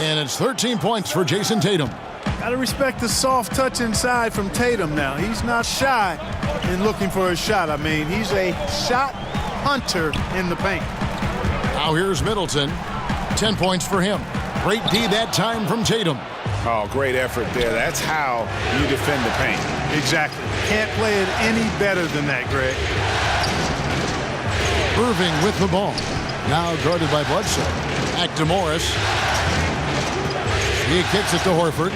And it's 13 points for Jason Tatum. Gotta respect the soft touch inside from Tatum now. He's not shy in looking for a shot. I mean, he's a shot hunter in the paint. Now here's Middleton. 10 points for him. Great D that time from Tatum. Oh, great effort there. That's how you defend the paint. Exactly. Can't play it any better than that, Greg. Irving with the ball. Now guarded by Bledsoe. Back to Morris. He kicks it to Horford.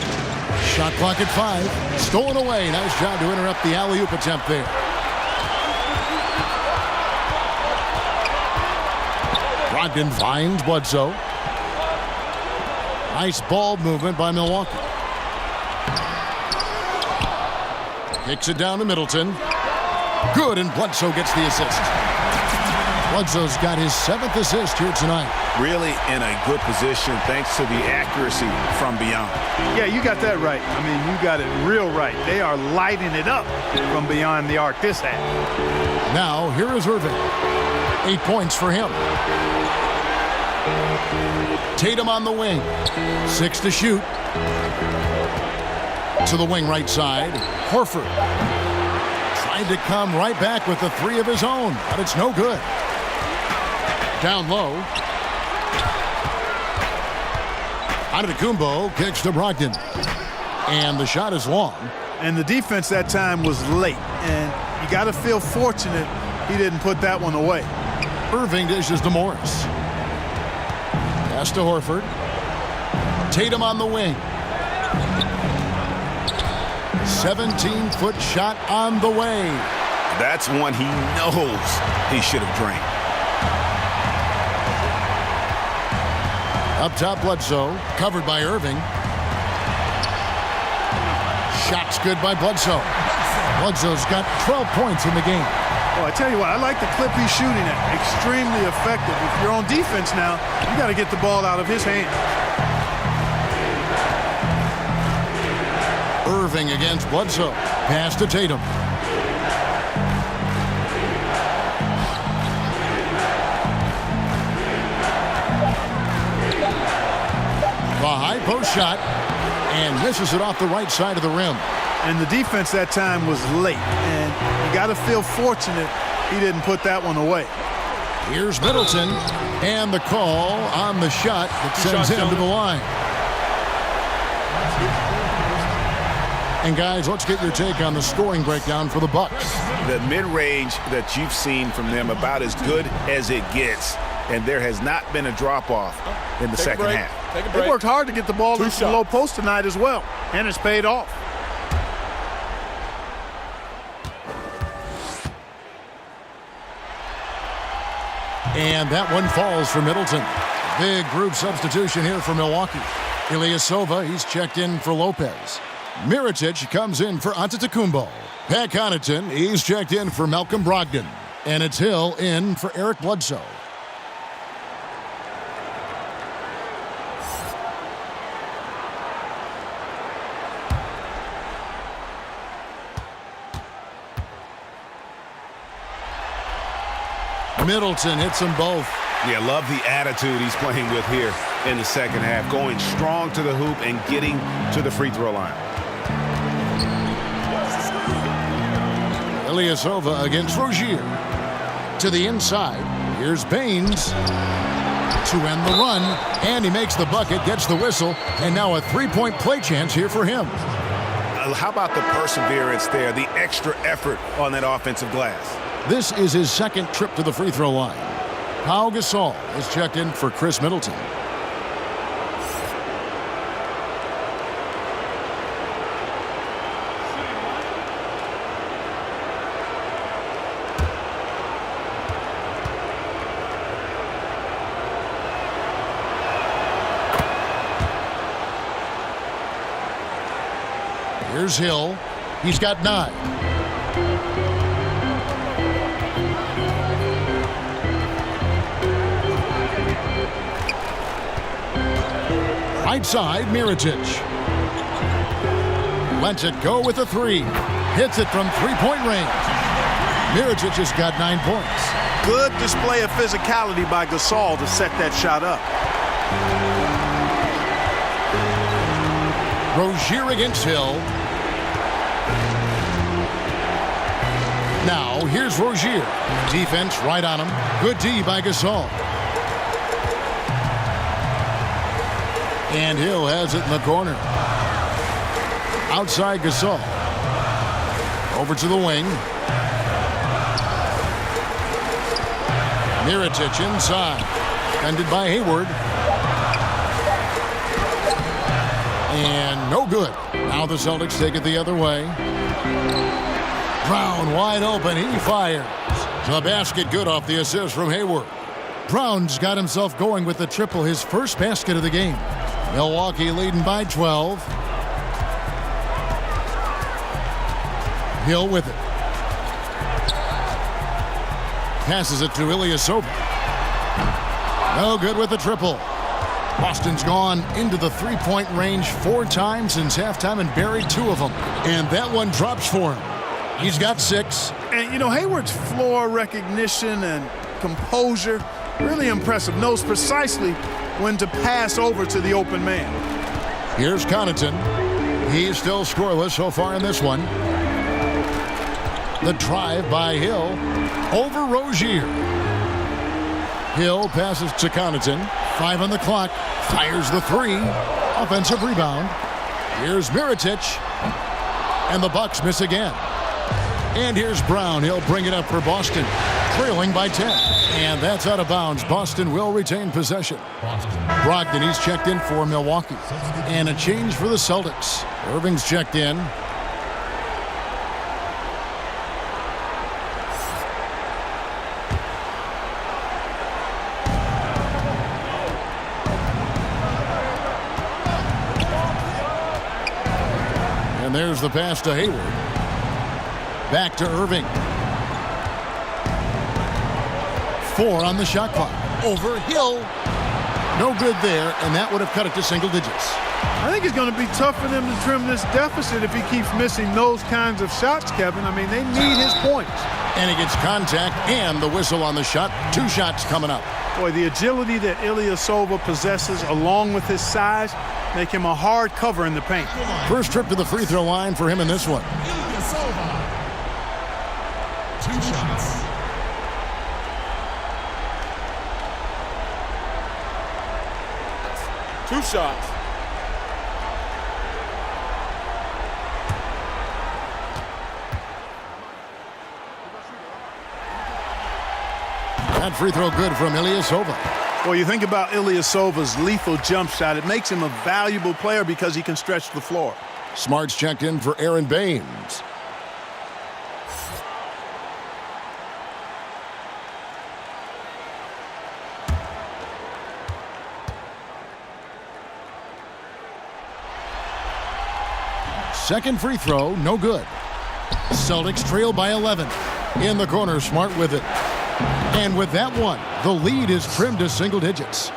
Shot clock at 5. Stolen away. Nice job to interrupt the alley-oop attempt there. Brogdon finds Bledsoe. Nice ball movement by Milwaukee. Kicks it down to Middleton. Good, and Bledsoe gets the assist. Bledsoe's got his 7th assist here tonight. Really in a good position thanks to the accuracy from beyond. Yeah, you got that right. I mean, you got it real right. They are lighting it up from beyond the arc this half. Now, here is Irving. 8 points for him. Tatum on the wing. 6 to shoot. To the wing right side. Horford. Tried to come right back with the 3 of his own, but it's no good. Down low. Antetokounmpo kicks to Brogdon. And the shot is long. And the defense that time was late. And you got to feel fortunate he didn't put that one away. Irving dishes to Morris. Pass to Horford. Tatum on the wing. 17-foot shot on the way. That's one he knows he should have drained. Up top, Bledsoe. Covered by Irving. Shot's good by Bledsoe. Bledsoe's got 12 points in the game. Well, I tell you what, I like the clip he's shooting at. Extremely effective. If you're on defense now, you got to get the ball out of his hands. Irving against Bledsoe. Pass to Tatum. high post shot and misses it off the right side of the rim. And the defense that time was late. And you got to feel fortunate he didn't put that one away. Here's Middleton. And the call on the shot that sends him to the line. And guys, let's get your take on the scoring breakdown for the Bucks. The mid-range that you've seen from them about as good as it gets. And there has not been a drop-off in the second half. They worked hard to get the ball into the low post tonight as well. And it's paid off. And that one falls for Middleton. Big group substitution here for Milwaukee. Ilyasova, he's checked in for Lopez. Mirotic comes in for Antetokounmpo. Pat Connaughton, he's checked in for Malcolm Brogdon. And it's Hill in for Eric Bledsoe. Middleton hits them both. Yeah, love the attitude he's playing with here in the second half. Going strong to the hoop and getting to the free throw line. Ilyasova against Rozier. To the inside. Here's Baines to end the run. And he makes the bucket, gets the whistle. And now a three-point play chance here for him. How about the perseverance there, the extra effort on that offensive glass? This is his second trip to the free throw line. Pau Gasol is checked in for Chris Middleton. Here's Hill. He's got 9. Right side, Mirotic. Lets it go with a 3. Hits it from three-point range. Mirotic has got 9 points. Good display of physicality by Gasol to set that shot up. Rozier against Hill. Now, here's Rozier. Defense right on him. Good D by Gasol. And Hill has it in the corner. Outside Gasol. Over to the wing. Mirotic inside. Defended by Hayward. And no good. Now the Celtics take it the other way. Brown wide open. He fires. The basket good off the assist from Hayward. Brown's got himself going with the triple, his first basket of the game. Milwaukee leading by 12. Hill with it. Passes it to Ilyasova. No good with the triple. Boston's gone into the three-point range 4 times since halftime and buried 2 of them. And that one drops for him. He's got 6. And, you know, Hayward's floor recognition and composure, really impressive. Knows precisely when to pass over to the open man. Here's Connaughton. He's still scoreless so far in this one. The drive by Hill over Rozier. Hill passes to Connaughton. 5 on the clock. Fires the 3. Offensive rebound. Here's Mirotic. And the Bucks miss again. And here's Brown. He'll bring it up for Boston. Trailing by 10. And that's out of bounds. Boston will retain possession. Brogdon, he's checked in for Milwaukee. And a change for the Celtics. Irving's checked in. And there's the pass to Hayward. Back to Irving. 4 on the shot clock. Over Hill. No good there, and that would have cut it to single digits. I think it's going to be tough for them to trim this deficit if he keeps missing those kinds of shots, Kevin. I mean, they need his points. And he gets contact and the whistle on the shot. 2 shots coming up. Boy, the agility that Ilyasova possesses along with his size make him a hard cover in the paint. First trip to the free throw line for him in this one. Ilyasova. 2 shots. Two shots. That free throw good from Ilyasova. Well, you think about Ilyasova's lethal jump shot. It makes him a valuable player because he can stretch the floor. Smart's checked in for Aaron Baines. Second free throw, no good. Celtics trail by 11. In the corner, Smart with it. And with that one, the lead is trimmed to single digits.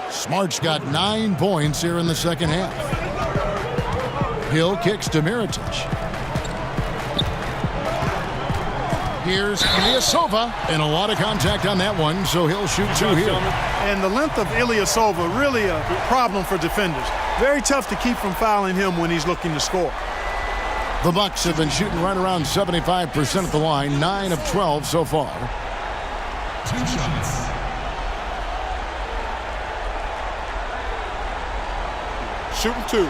Smart's got 9 points here in the second half. Hill kicks to Mirotic. Here's Ilyasova, and a lot of contact on that one, so he'll shoot 2 here. And the length of Ilyasova, really a problem for defenders. Very tough to keep from fouling him when he's looking to score. The Bucks have been shooting right around 75% at the line, 9 of 12 so far. 2 shots. Shooting 2.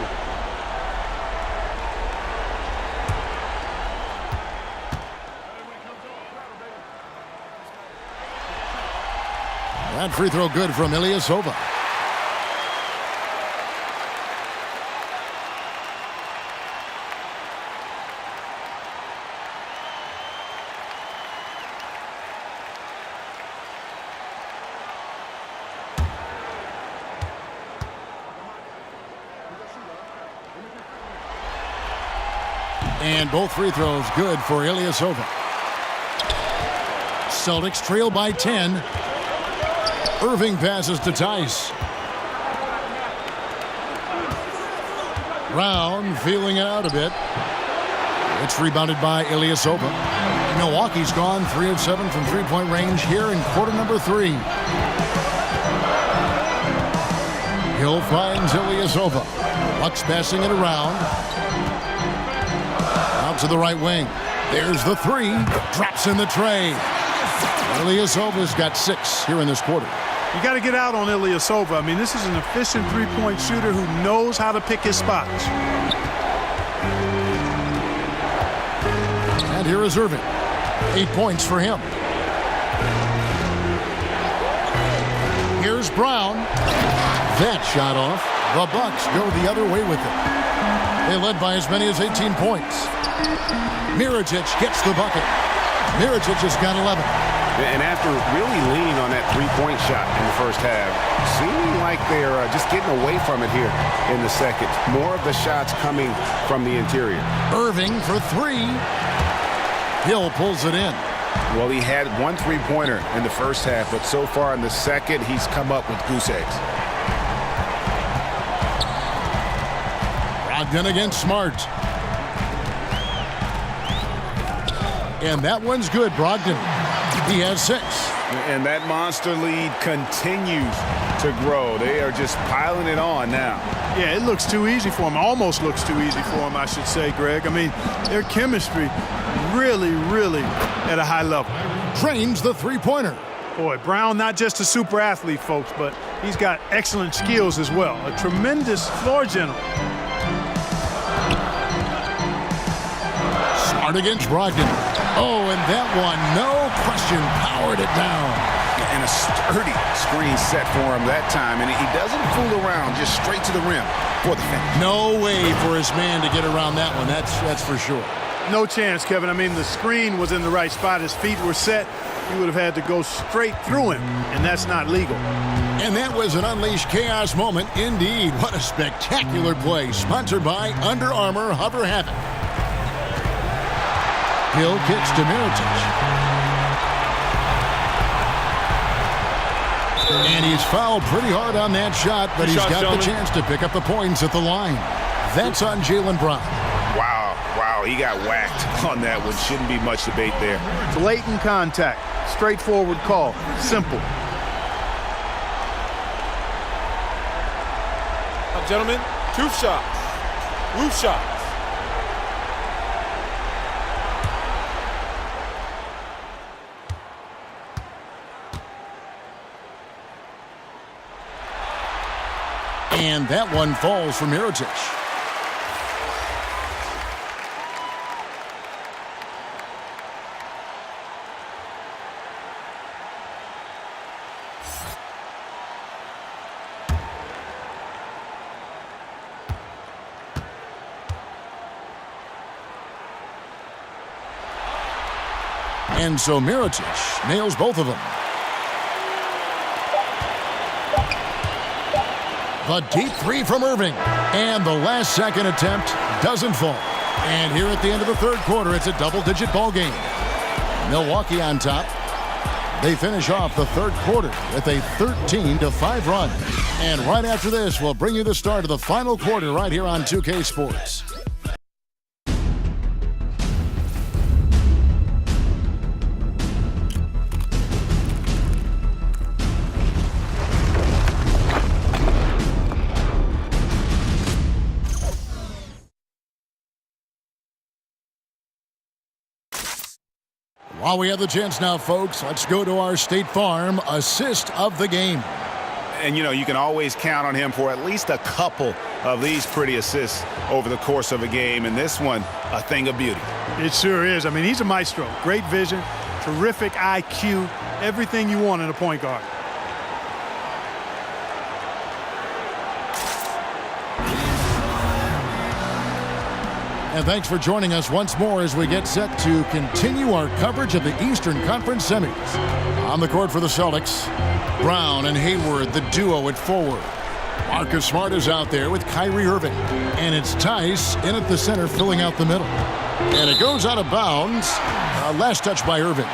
That free throw good from Ilyasova. And both free throws good for Ilyasova. Celtics trail by 10. Irving passes to Tice. Brown feeling it out a bit. It's rebounded by Ilyasova. Milwaukee's gone 3 of 7 from three-point range here in quarter number 3. Hill finds Ilyasova. Bucks passing it around. Out to the right wing. There's the 3. Drops in the tray. Ilyasova's got 6 here in this quarter. You got to get out on Ilyasova. I mean, this is an efficient three-point shooter who knows how to pick his spots. And here is Irving. 8 points for him. Here's Brown. That shot off. The Bucks go the other way with it. They led by as many as 18 points. Mirotic gets the bucket. Mirotic has got 11. And after really leaning on that three-point shot in the first half, seeming like they're just getting away from it here in the second. More of the shots coming from the interior. Irving for 3. Hill pulls it in. Well, he had 1 3-pointer in the first half, but so far in the second, he's come up with goose eggs. Brogdon against Smart. And that one's good, Brogdon. He has 6. And that monster lead continues to grow. They are just piling it on now. Yeah, it looks too easy for him. Almost looks too easy for him, I should say, Greg. I mean, their chemistry really, really at a high level. Trains the three-pointer. Boy, Brown, not just a super athlete, folks, but he's got excellent skills as well. A tremendous floor general. Smart against Brogdon. Oh, and that one, no question, powered it down. And a sturdy screen set for him that time, and he doesn't fool around, just straight to the rim for the finish. No way for his man to get around that one, that's for sure. No chance, Kevin. I mean, the screen was in the right spot. His feet were set. He would have had to go straight through him, and that's not legal. And that was an unleashed chaos moment. Indeed, what a spectacular play. Sponsored by Under Armour Hover Havoc. Hill kicks to Mirotic. And he's fouled pretty hard on that shot, but he's got the chance to pick up the points at the line. That's on Jaylen Brown. Wow, he got whacked on that one. Shouldn't be much debate there. Blatant contact. Straightforward call. Simple. gentlemen. 2 shots. Roof shots. And that one falls for Mirotic. And so Mirotic nails both of them. The deep three from Irving. And the last second attempt doesn't fall. And here at the end of the third quarter, it's a double-digit ball game. Milwaukee on top. They finish off the third quarter with a 13-5 run. And right after this, we'll bring you the start of the final quarter right here on 2K Sports. While we have the chance now, folks, let's go to our State Farm assist of the game. And, you can always count on him for at least a couple of these pretty assists over the course of a game. And this one, a thing of beauty. It sure is. I mean, he's a maestro. Great vision, terrific IQ, everything you want in a point guard. And thanks for joining us once more as we get set to continue our coverage of the Eastern Conference semis. On the court for the Celtics, Brown and Hayward, the duo at forward. Marcus Smart is out there with Kyrie Irving. And it's Tice in at the center filling out the middle. And it goes out of bounds. Last touch by Irving.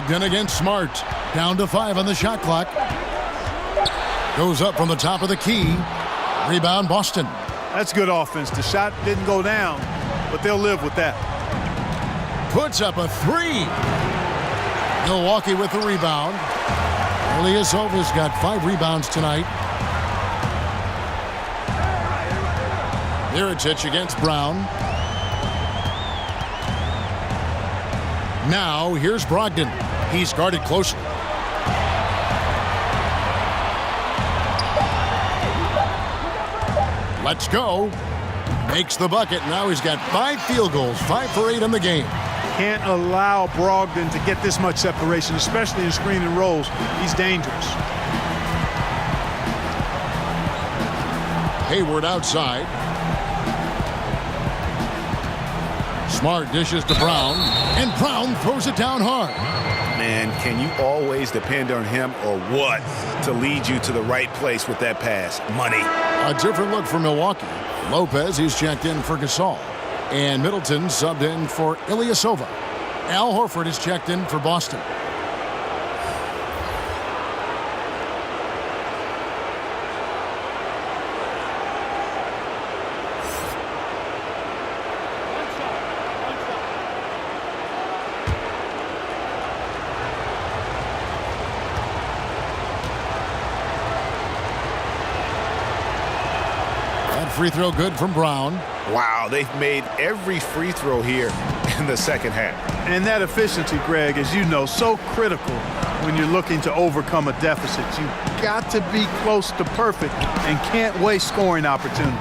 Brogdon against Smart. Down to 5 on the shot clock. Goes up from the top of the key. Rebound Boston. That's good offense. The shot didn't go down, but they'll live with that. Puts up a 3. Milwaukee with the rebound. Ilyasova's got 5 rebounds tonight. Mirotic against Brown. Now here's Brogdon. He's guarded closely. Let's go. Makes the bucket. Now he's got 5 field goals, 5 for 8 in the game. Can't allow Brogdon to get this much separation, especially in screen and rolls. He's dangerous. Hayward outside. Smart dishes to Brown, and Brown throws it down hard. Man, can you always depend on him or what to lead you to the right place with that pass? Money. A different look for Milwaukee. Lopez, he's checked in for Gasol. And Middleton subbed in for Ilyasova. Al Horford is checked in for Boston. Free throw good from Brown. Wow, they've made every free throw here in the second half. And that efficiency, Greg, as you know, so critical when you're looking to overcome a deficit. You've got to be close to perfect and can't waste scoring opportunities.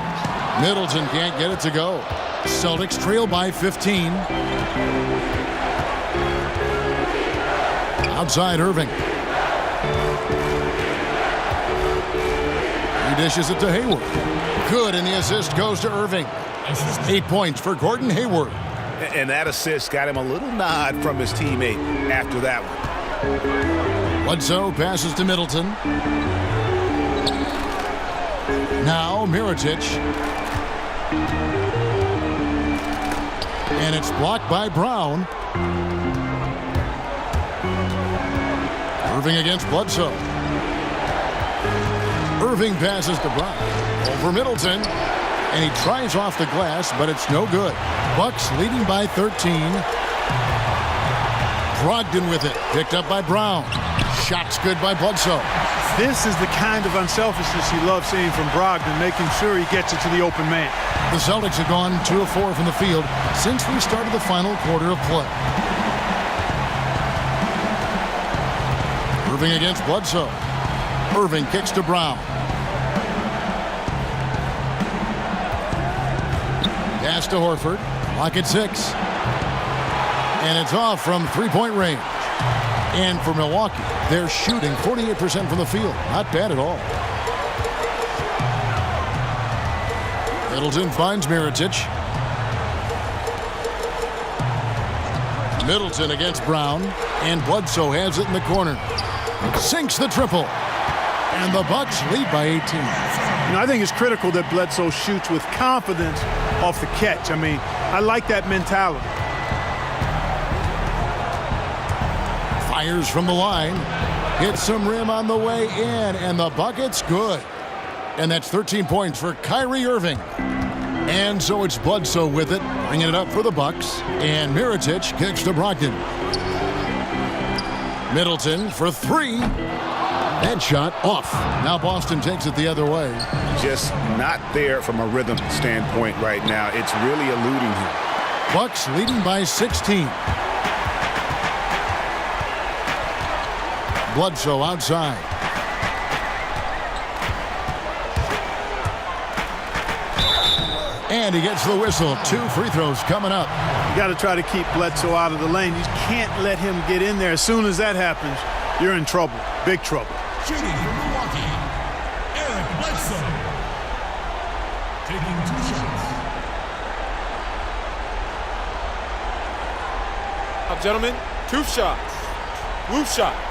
Middleton can't get it to go. Celtics trail by 15. Outside Irving. He dishes it to Hayward. Good, and the assist goes to Irving. 8 points for Gordon Hayward. And that assist got him a little nod from his teammate after that one. Bledsoe passes to Middleton. Now Mirotic. And it's blocked by Brown. Irving against Bledsoe. Irving passes to Brown. Over Middleton. And he tries off the glass, but it's no good. Bucks leading by 13. Brogdon with it. Picked up by Brown. Shot's good by Bledsoe. This is the kind of unselfishness you love seeing from Brogdon, making sure he gets it to the open man. The Celtics have gone 2 of 4 from the field since we started the final quarter of play. Irving against Bledsoe. Irving kicks to Brown. Pass to Horford. Clock at 6. And it's off from three-point range. And for Milwaukee, they're shooting 48% from the field. Not bad at all. Middleton finds Mirotic. Middleton against Brown. And Bledsoe has it in the corner. Sinks the triple. And the Bucks lead by 18. You know, I think it's critical that Bledsoe shoots with confidence off the catch. I mean, I like that mentality. Fires from the line. Hits some rim on the way in, and the bucket's good. And that's 13 points for Kyrie Irving. And so it's Bledsoe with it, bringing it up for the Bucks. And Mirotic kicks to Brogdon. Middleton for 3. That shot off. Now Boston takes it the other way. Just not there from a rhythm standpoint right now. It's really eluding him. Bucks leading by 16. Bledsoe outside. And he gets the whistle. 2 free throws coming up. You got to try to keep Bledsoe out of the lane. You can't let him get in there. As soon as that happens, you're in trouble. Big trouble. Shooting for Milwaukee, Eric Bledsoe. Taking 2 shots. Now, gentlemen, 2 shots. Blue shots.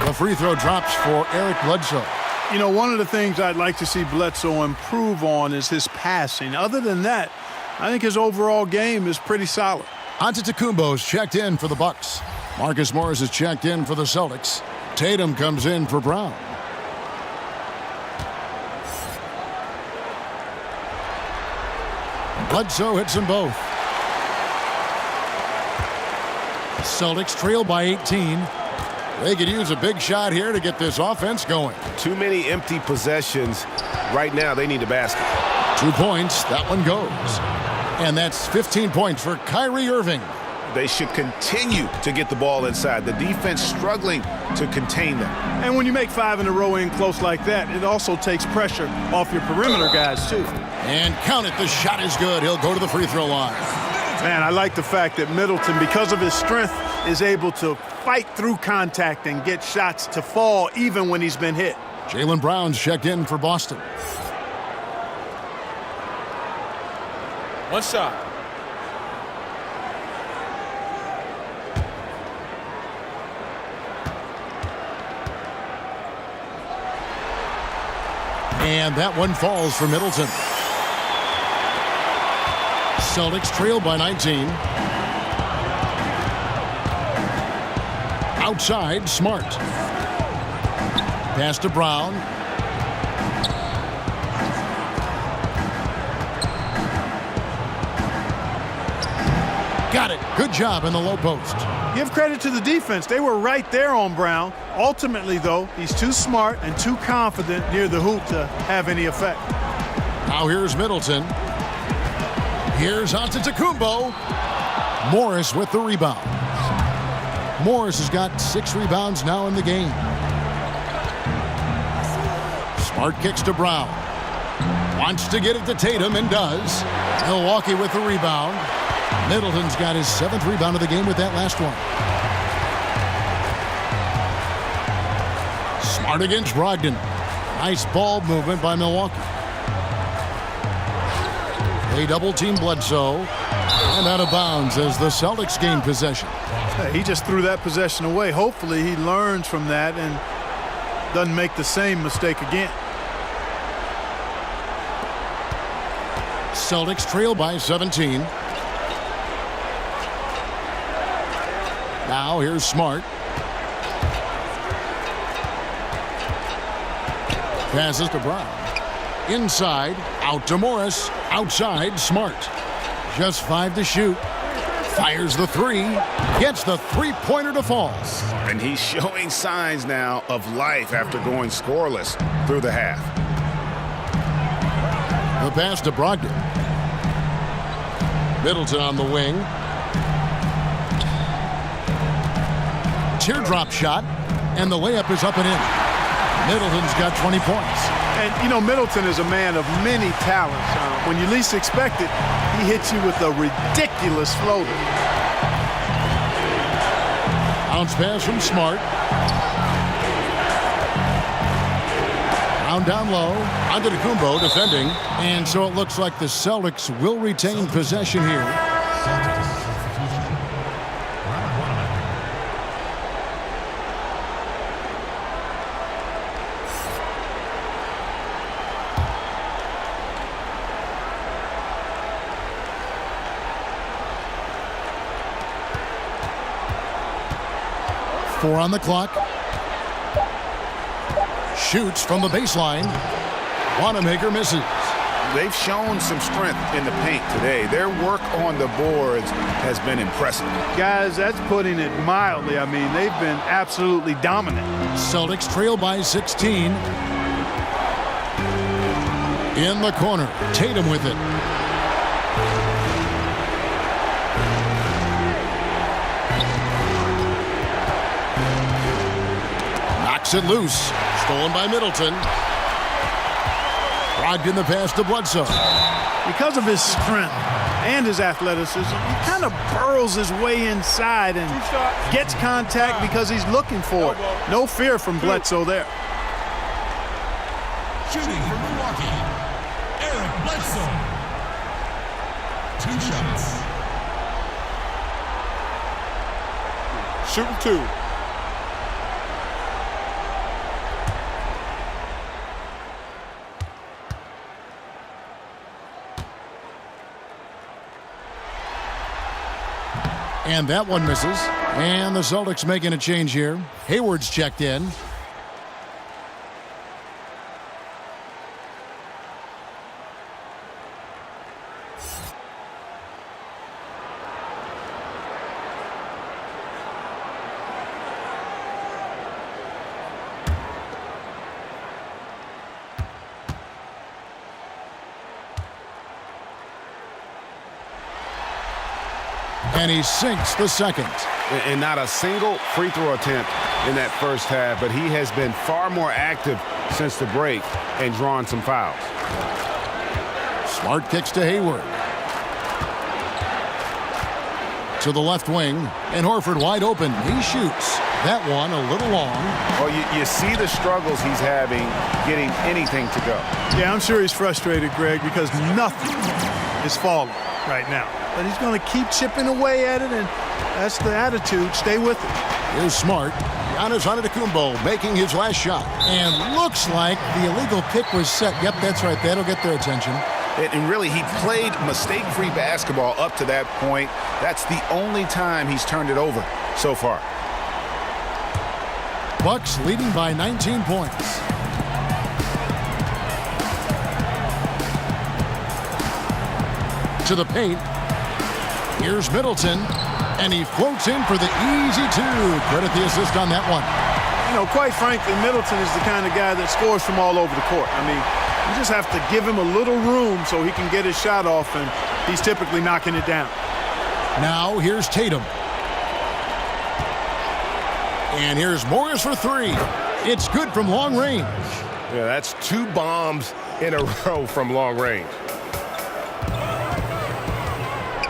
The free throw drops for Eric Bledsoe. You know, one of the things I'd like to see Bledsoe improve on is his passing. Other than that, I think his overall game is pretty solid. Antetokounmpo's checked in for the Bucks. Marcus Morris is checked in for the Celtics. Tatum comes in for Brown. Bledsoe hits them both. Celtics trail by 18. They could use a big shot here to get this offense going. Too many empty possessions. Right now, they need a basket. 2 points. That one goes. And that's 15 points for Kyrie Irving. They should continue to get the ball inside. The defense struggling to contain them. And when you make 5 in a row in close like that, it also takes pressure off your perimeter guys, too. And count it. The shot is good. He'll go to the free throw line. Man, I like the fact that Middleton, because of his strength, is able to fight through contact and get shots to fall even when he's been hit. Jaylen Brown's checked in for Boston. 1 shot. And that one falls for Middleton. Celtics trail by 19. Outside, Smart. Pass to Brown. Got it. Good job in the low post. Give credit to the defense. They were right there on Brown. Ultimately, though, he's too smart and too confident near the hoop to have any effect. Now here's Middleton. Here's Antetokounmpo. Morris with the rebound. Morris has got 6 rebounds now in the game. Smart kicks to Brown. Wants to get it to Tatum and does. Milwaukee with the rebound. Middleton's got his 7th rebound of the game with that last one. Smart against Brogdon. Nice ball movement by Milwaukee. They double-team Bledsoe. And out of bounds as the Celtics gain possession. He just threw that possession away. Hopefully he learns from that and doesn't make the same mistake again. Celtics trail by 17. Now here's Smart. Passes to Brown. Inside, out to Morris. Outside, Smart. Just 5 to shoot. Fires the 3. Gets the three-pointer to fall. And he's showing signs now of life after going scoreless through the half. The pass to Brogdon. Middleton on the wing. Teardrop shot, and the layup is up and in. Middleton's got 20 points. And, you know, Middleton is a man of many talents. When you least expect it, he hits you with a ridiculous floater. Bounce pass from Smart. Down low. Antetokounmpo defending. And so it looks like the Celtics will retain possession here. Four on the clock. Shoots from the baseline. Wanamaker misses. They've shown some strength in the paint today. Their work on the boards has been impressive. Guys, that's putting it mildly. I mean, they've been absolutely dominant. Celtics trail by 16. In the corner. Tatum with it. Knocks it loose. Stolen by Middleton. Brogdon the pass to Bledsoe. Because of his strength and his athleticism, he kind of burrows his way inside and gets contact because he's looking for it. No fear from Bledsoe there. Shooting for Milwaukee, Eric Bledsoe. 2 shots. Shooting 2. And that one misses. And the Celtics making a change here. Hayward's checked in. And he sinks the second. And not a single free throw attempt in that first half, but he has been far more active since the break and drawn some fouls. Smart kicks to Hayward. To the left wing, and Horford wide open. He shoots. That one a little long. Well, you see the struggles he's having getting anything to go. Yeah, I'm sure he's frustrated, Greg, because nothing is falling right now. But he's going to keep chipping away at it, and that's the attitude. Stay with it. Here's Smart. Giannis Antetokounmpo making his last shot. And looks like the illegal pick was set. Yep, that's right. That'll get their attention. And really, he played mistake-free basketball up to that point. That's the only time he's turned it over so far. Bucks leading by 19 points. To the paint. Here's Middleton, and he floats in for the easy 2. Credit the assist on that one. You know, quite frankly, Middleton is the kind of guy that scores from all over the court. I mean, you just have to give him a little room so he can get his shot off, and he's typically knocking it down. Now here's Tatum. And here's Morris for 3. It's good from long range. Yeah, that's 2 bombs in a row from long range.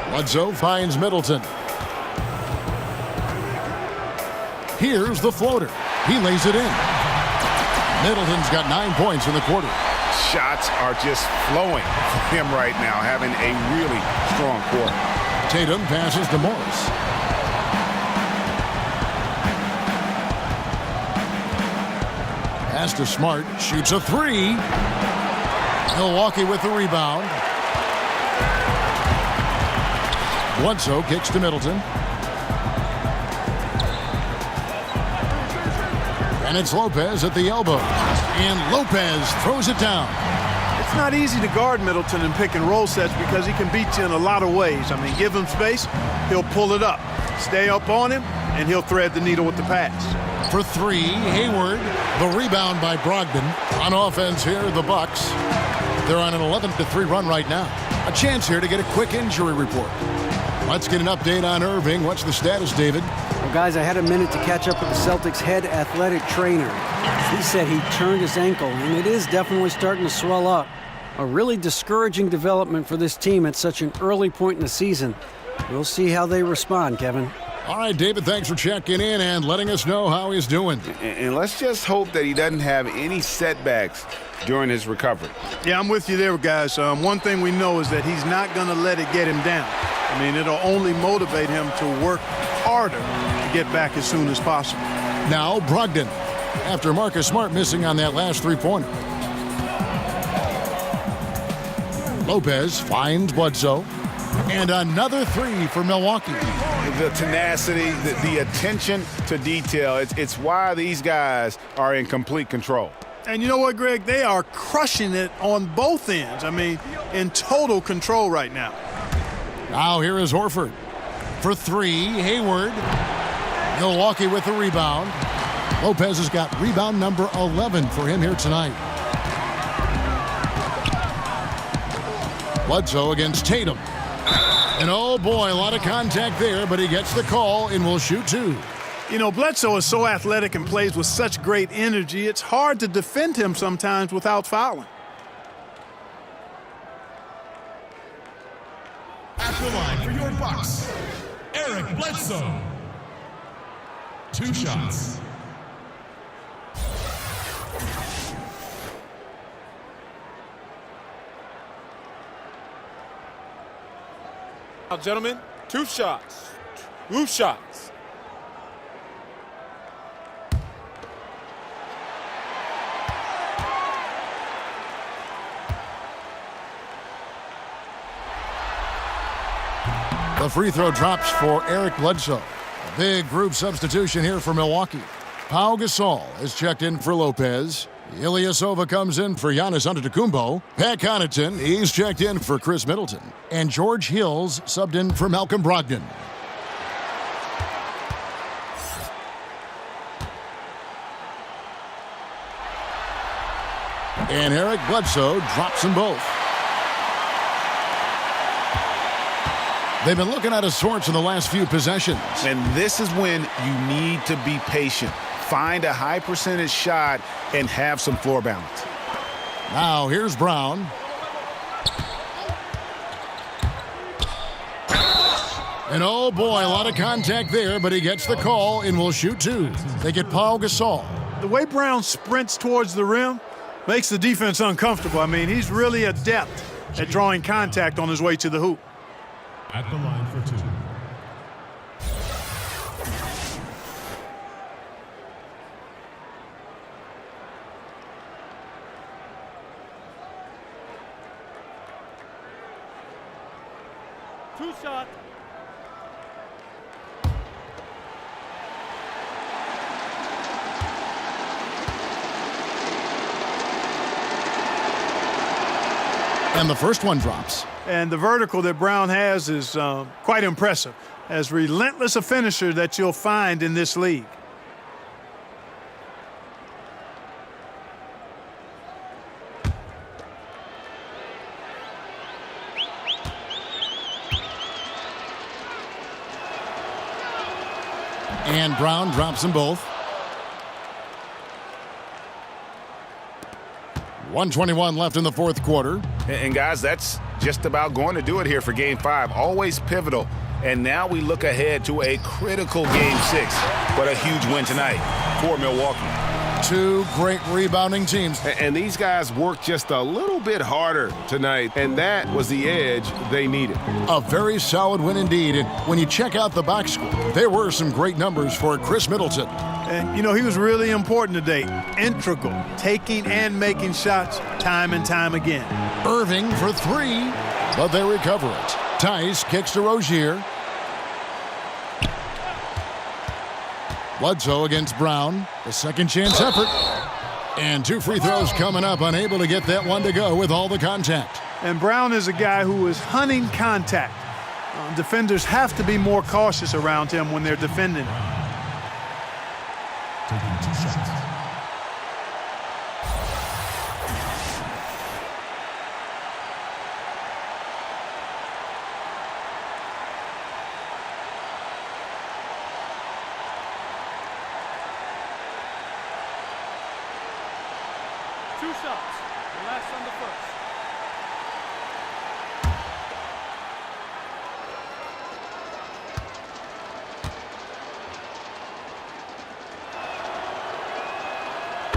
Bledsoe finds Middleton. Here's the floater. He lays it in. Middleton's got 9 points in the quarter. Shots are just flowing for him right now, having a really strong quarter. Tatum passes to Morris. Pass to Smart. Shoots a 3. Milwaukee with the rebound. Bledsoe kicks to Middleton. And it's Lopez at the elbow. And Lopez throws it down. It's not easy to guard Middleton in pick and roll sets because he can beat you in a lot of ways. I mean, give him space, he'll pull it up. Stay up on him, and he'll thread the needle with the pass. For three, Hayward. The rebound by Brogdon. On offense here, the Bucks. They're on an 11-3 run right now. A chance here to get a quick injury report. Let's get an update on Irving. What's the status, David? Well, guys, I had a minute to catch up with the Celtics head athletic trainer. He said he turned his ankle, and it is definitely starting to swell up. A really discouraging development for this team at such an early point in the season. We'll see how they respond, Kevin. All right, David, thanks for checking in and letting us know how he's doing. And let's just hope that he doesn't have any setbacks during his recovery. Yeah, I'm with you there, guys. One thing we know is that he's not going to let it get him down. I mean, it'll only motivate him to work harder to get back as soon as possible. Now Brogdon, after Marcus Smart missing on that last three-pointer. Lopez finds Bledsoe. And another three for Milwaukee. The tenacity, the attention to detail, it's why these guys are in complete control. And you know what, Greg? They are crushing it on both ends. I mean, in total control right now. Now here is Horford. For three, Hayward. Milwaukee with the rebound. Lopez has got rebound number 11 for him here tonight. Bledsoe against Tatum. And oh boy, a lot of contact there, but he gets the call and will shoot two. You know, Bledsoe is so athletic and plays with such great energy, it's hard to defend him sometimes without fouling. At the line for your Bucks, Eric Bledsoe. 2 shots. Now, gentlemen, 2 shots. 2 shots. The free throw drops for Eric Bledsoe. A big group substitution here for Milwaukee. Pau Gasol is checked in for Lopez. Ilyasova comes in for Giannis Antetokounmpo. Pat Connaughton, he's checked in for Chris Middleton. And George Hill's subbed in for Malcolm Brogdon. And Eric Bledsoe drops them both. They've been looking out of sorts in the last few possessions. And this is when you need to be patient. Find a high percentage shot and have some floor balance. Now here's Brown. And oh boy, a lot of contact there, but he gets the call and will shoot two. They get Pau Gasol. The way Brown sprints towards the rim makes the defense uncomfortable. I mean, he's really adept at drawing contact on his way to the hoop. At the line for 2. Two shot. And the first one drops. And the vertical that Brown has is quite impressive. As relentless a finisher that you'll find in this league. And Brown drops them both. 1:21 left in the fourth quarter. And guys, that's just about going to do it here for Game 5. Always pivotal. And now we look ahead to a critical Game 6. But a huge win tonight for Milwaukee. Two great rebounding teams. And these guys worked just a little bit harder tonight, and that was the edge they needed. A very solid win indeed. And when you check out the box score, there were some great numbers for Chris Middleton. And, you know, he was really important today. Integral, taking and making shots time and time again. Irving for three, but they recover it. Tice kicks to Rozier. Bledsoe against Brown. The second chance effort. And 2 free throws coming up, unable to get that one to go with all the contact. And Brown is a guy who is hunting contact. Defenders have to be more cautious around him when they're defending him. Taking 2 shots.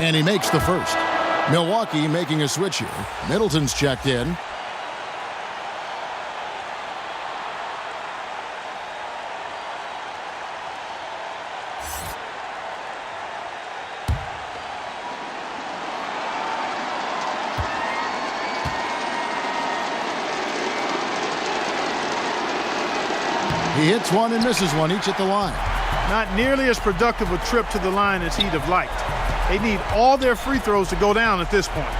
And he makes the first. Milwaukee making a switch here. Middleton's checked in. He hits one and misses one, each at the line. Not nearly as productive a trip to the line as he'd have liked. They need all their free throws to go down at this point.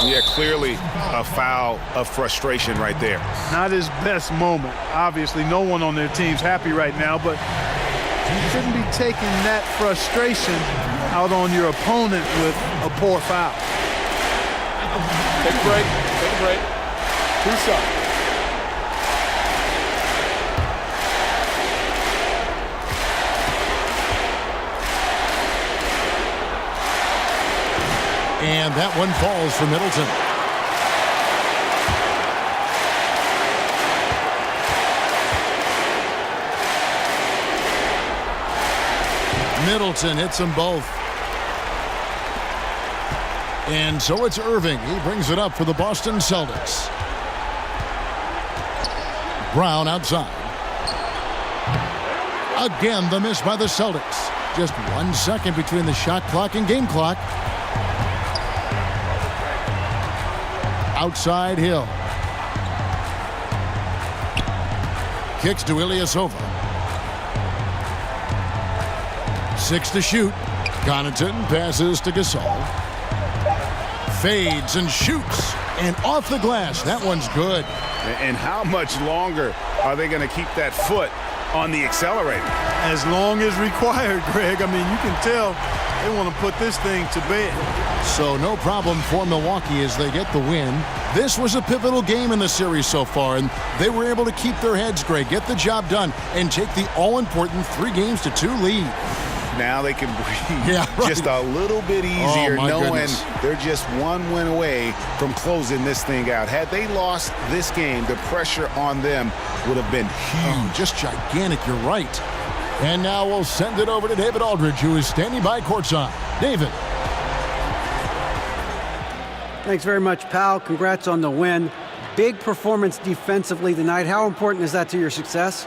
Yeah, clearly a foul of frustration right there. Not his best moment. Obviously, no one on their team's happy right now, but you shouldn't be taking that frustration out on your opponent with a poor foul. Take a break. Take a break. 2 shots. And that one falls for Middleton. Middleton hits them both. And so it's Irving. He brings it up for the Boston Celtics. Brown outside. Again, the miss by the Celtics. Just 1 second between the shot clock and game clock. Outside Hill. Kicks to Ilyasova. 6 to shoot. Connaughton passes to Gasol. Fades and shoots. And off the glass. That one's good. And how much longer are they going to keep that foot on the accelerator? As long as required, Greg. I mean, you can tell they want to put this thing to bed. So no problem for Milwaukee as they get the win. This was a pivotal game in the series so far, and they were able to keep their heads, Greg, get the job done, and take the all-important 3-2 lead. Now they can breathe right. just a little bit easier, knowing goodness. they're just 1 win away from closing this thing out. Had they lost this game, the pressure on them would have been huge. Just gigantic, you're right. And now we'll send it over to David Aldridge, who is standing by courtside. David. Thanks very much, pal. Congrats on the win. Big performance defensively tonight. How important is that to your success?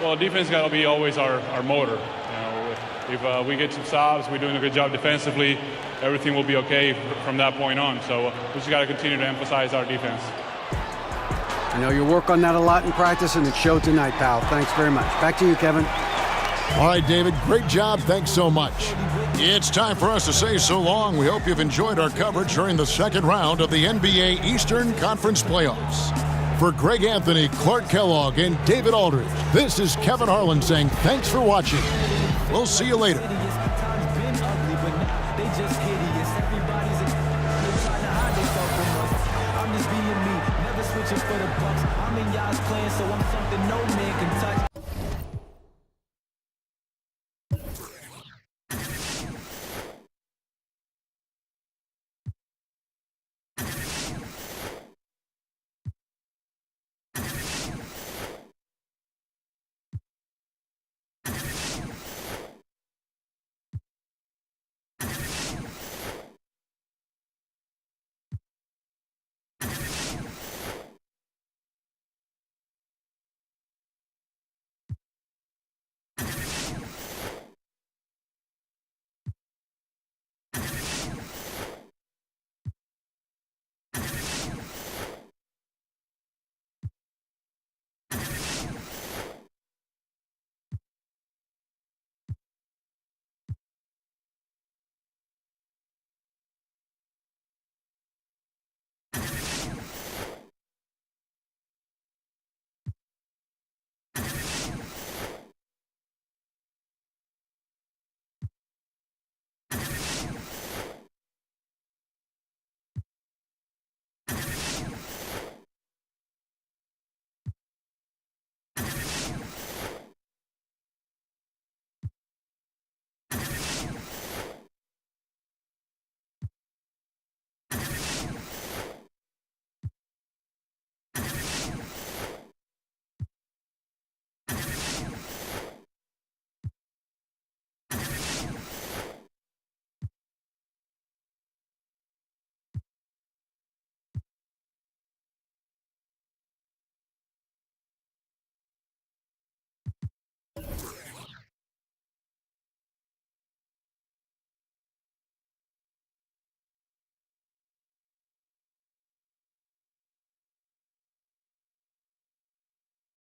Well, defense got to be always our motor. If we get some stops, we're doing a good job defensively, everything will be okay from that point on. So we just got to continue to emphasize our defense. I know you work on that a lot in practice, and it showed tonight, pal. Thanks very much. Back to you, Kevin. All right, David, great job. Thanks so much. It's time for us to say so long. We hope you've enjoyed our coverage during the second round of the NBA Eastern Conference Playoffs. For Greg Anthony, Clark Kellogg, and David Aldridge, this is Kevin Harlan saying thanks for watching. We'll see you later. For the Bucks, I'm in y'all's plan, so I'm something no man can touch.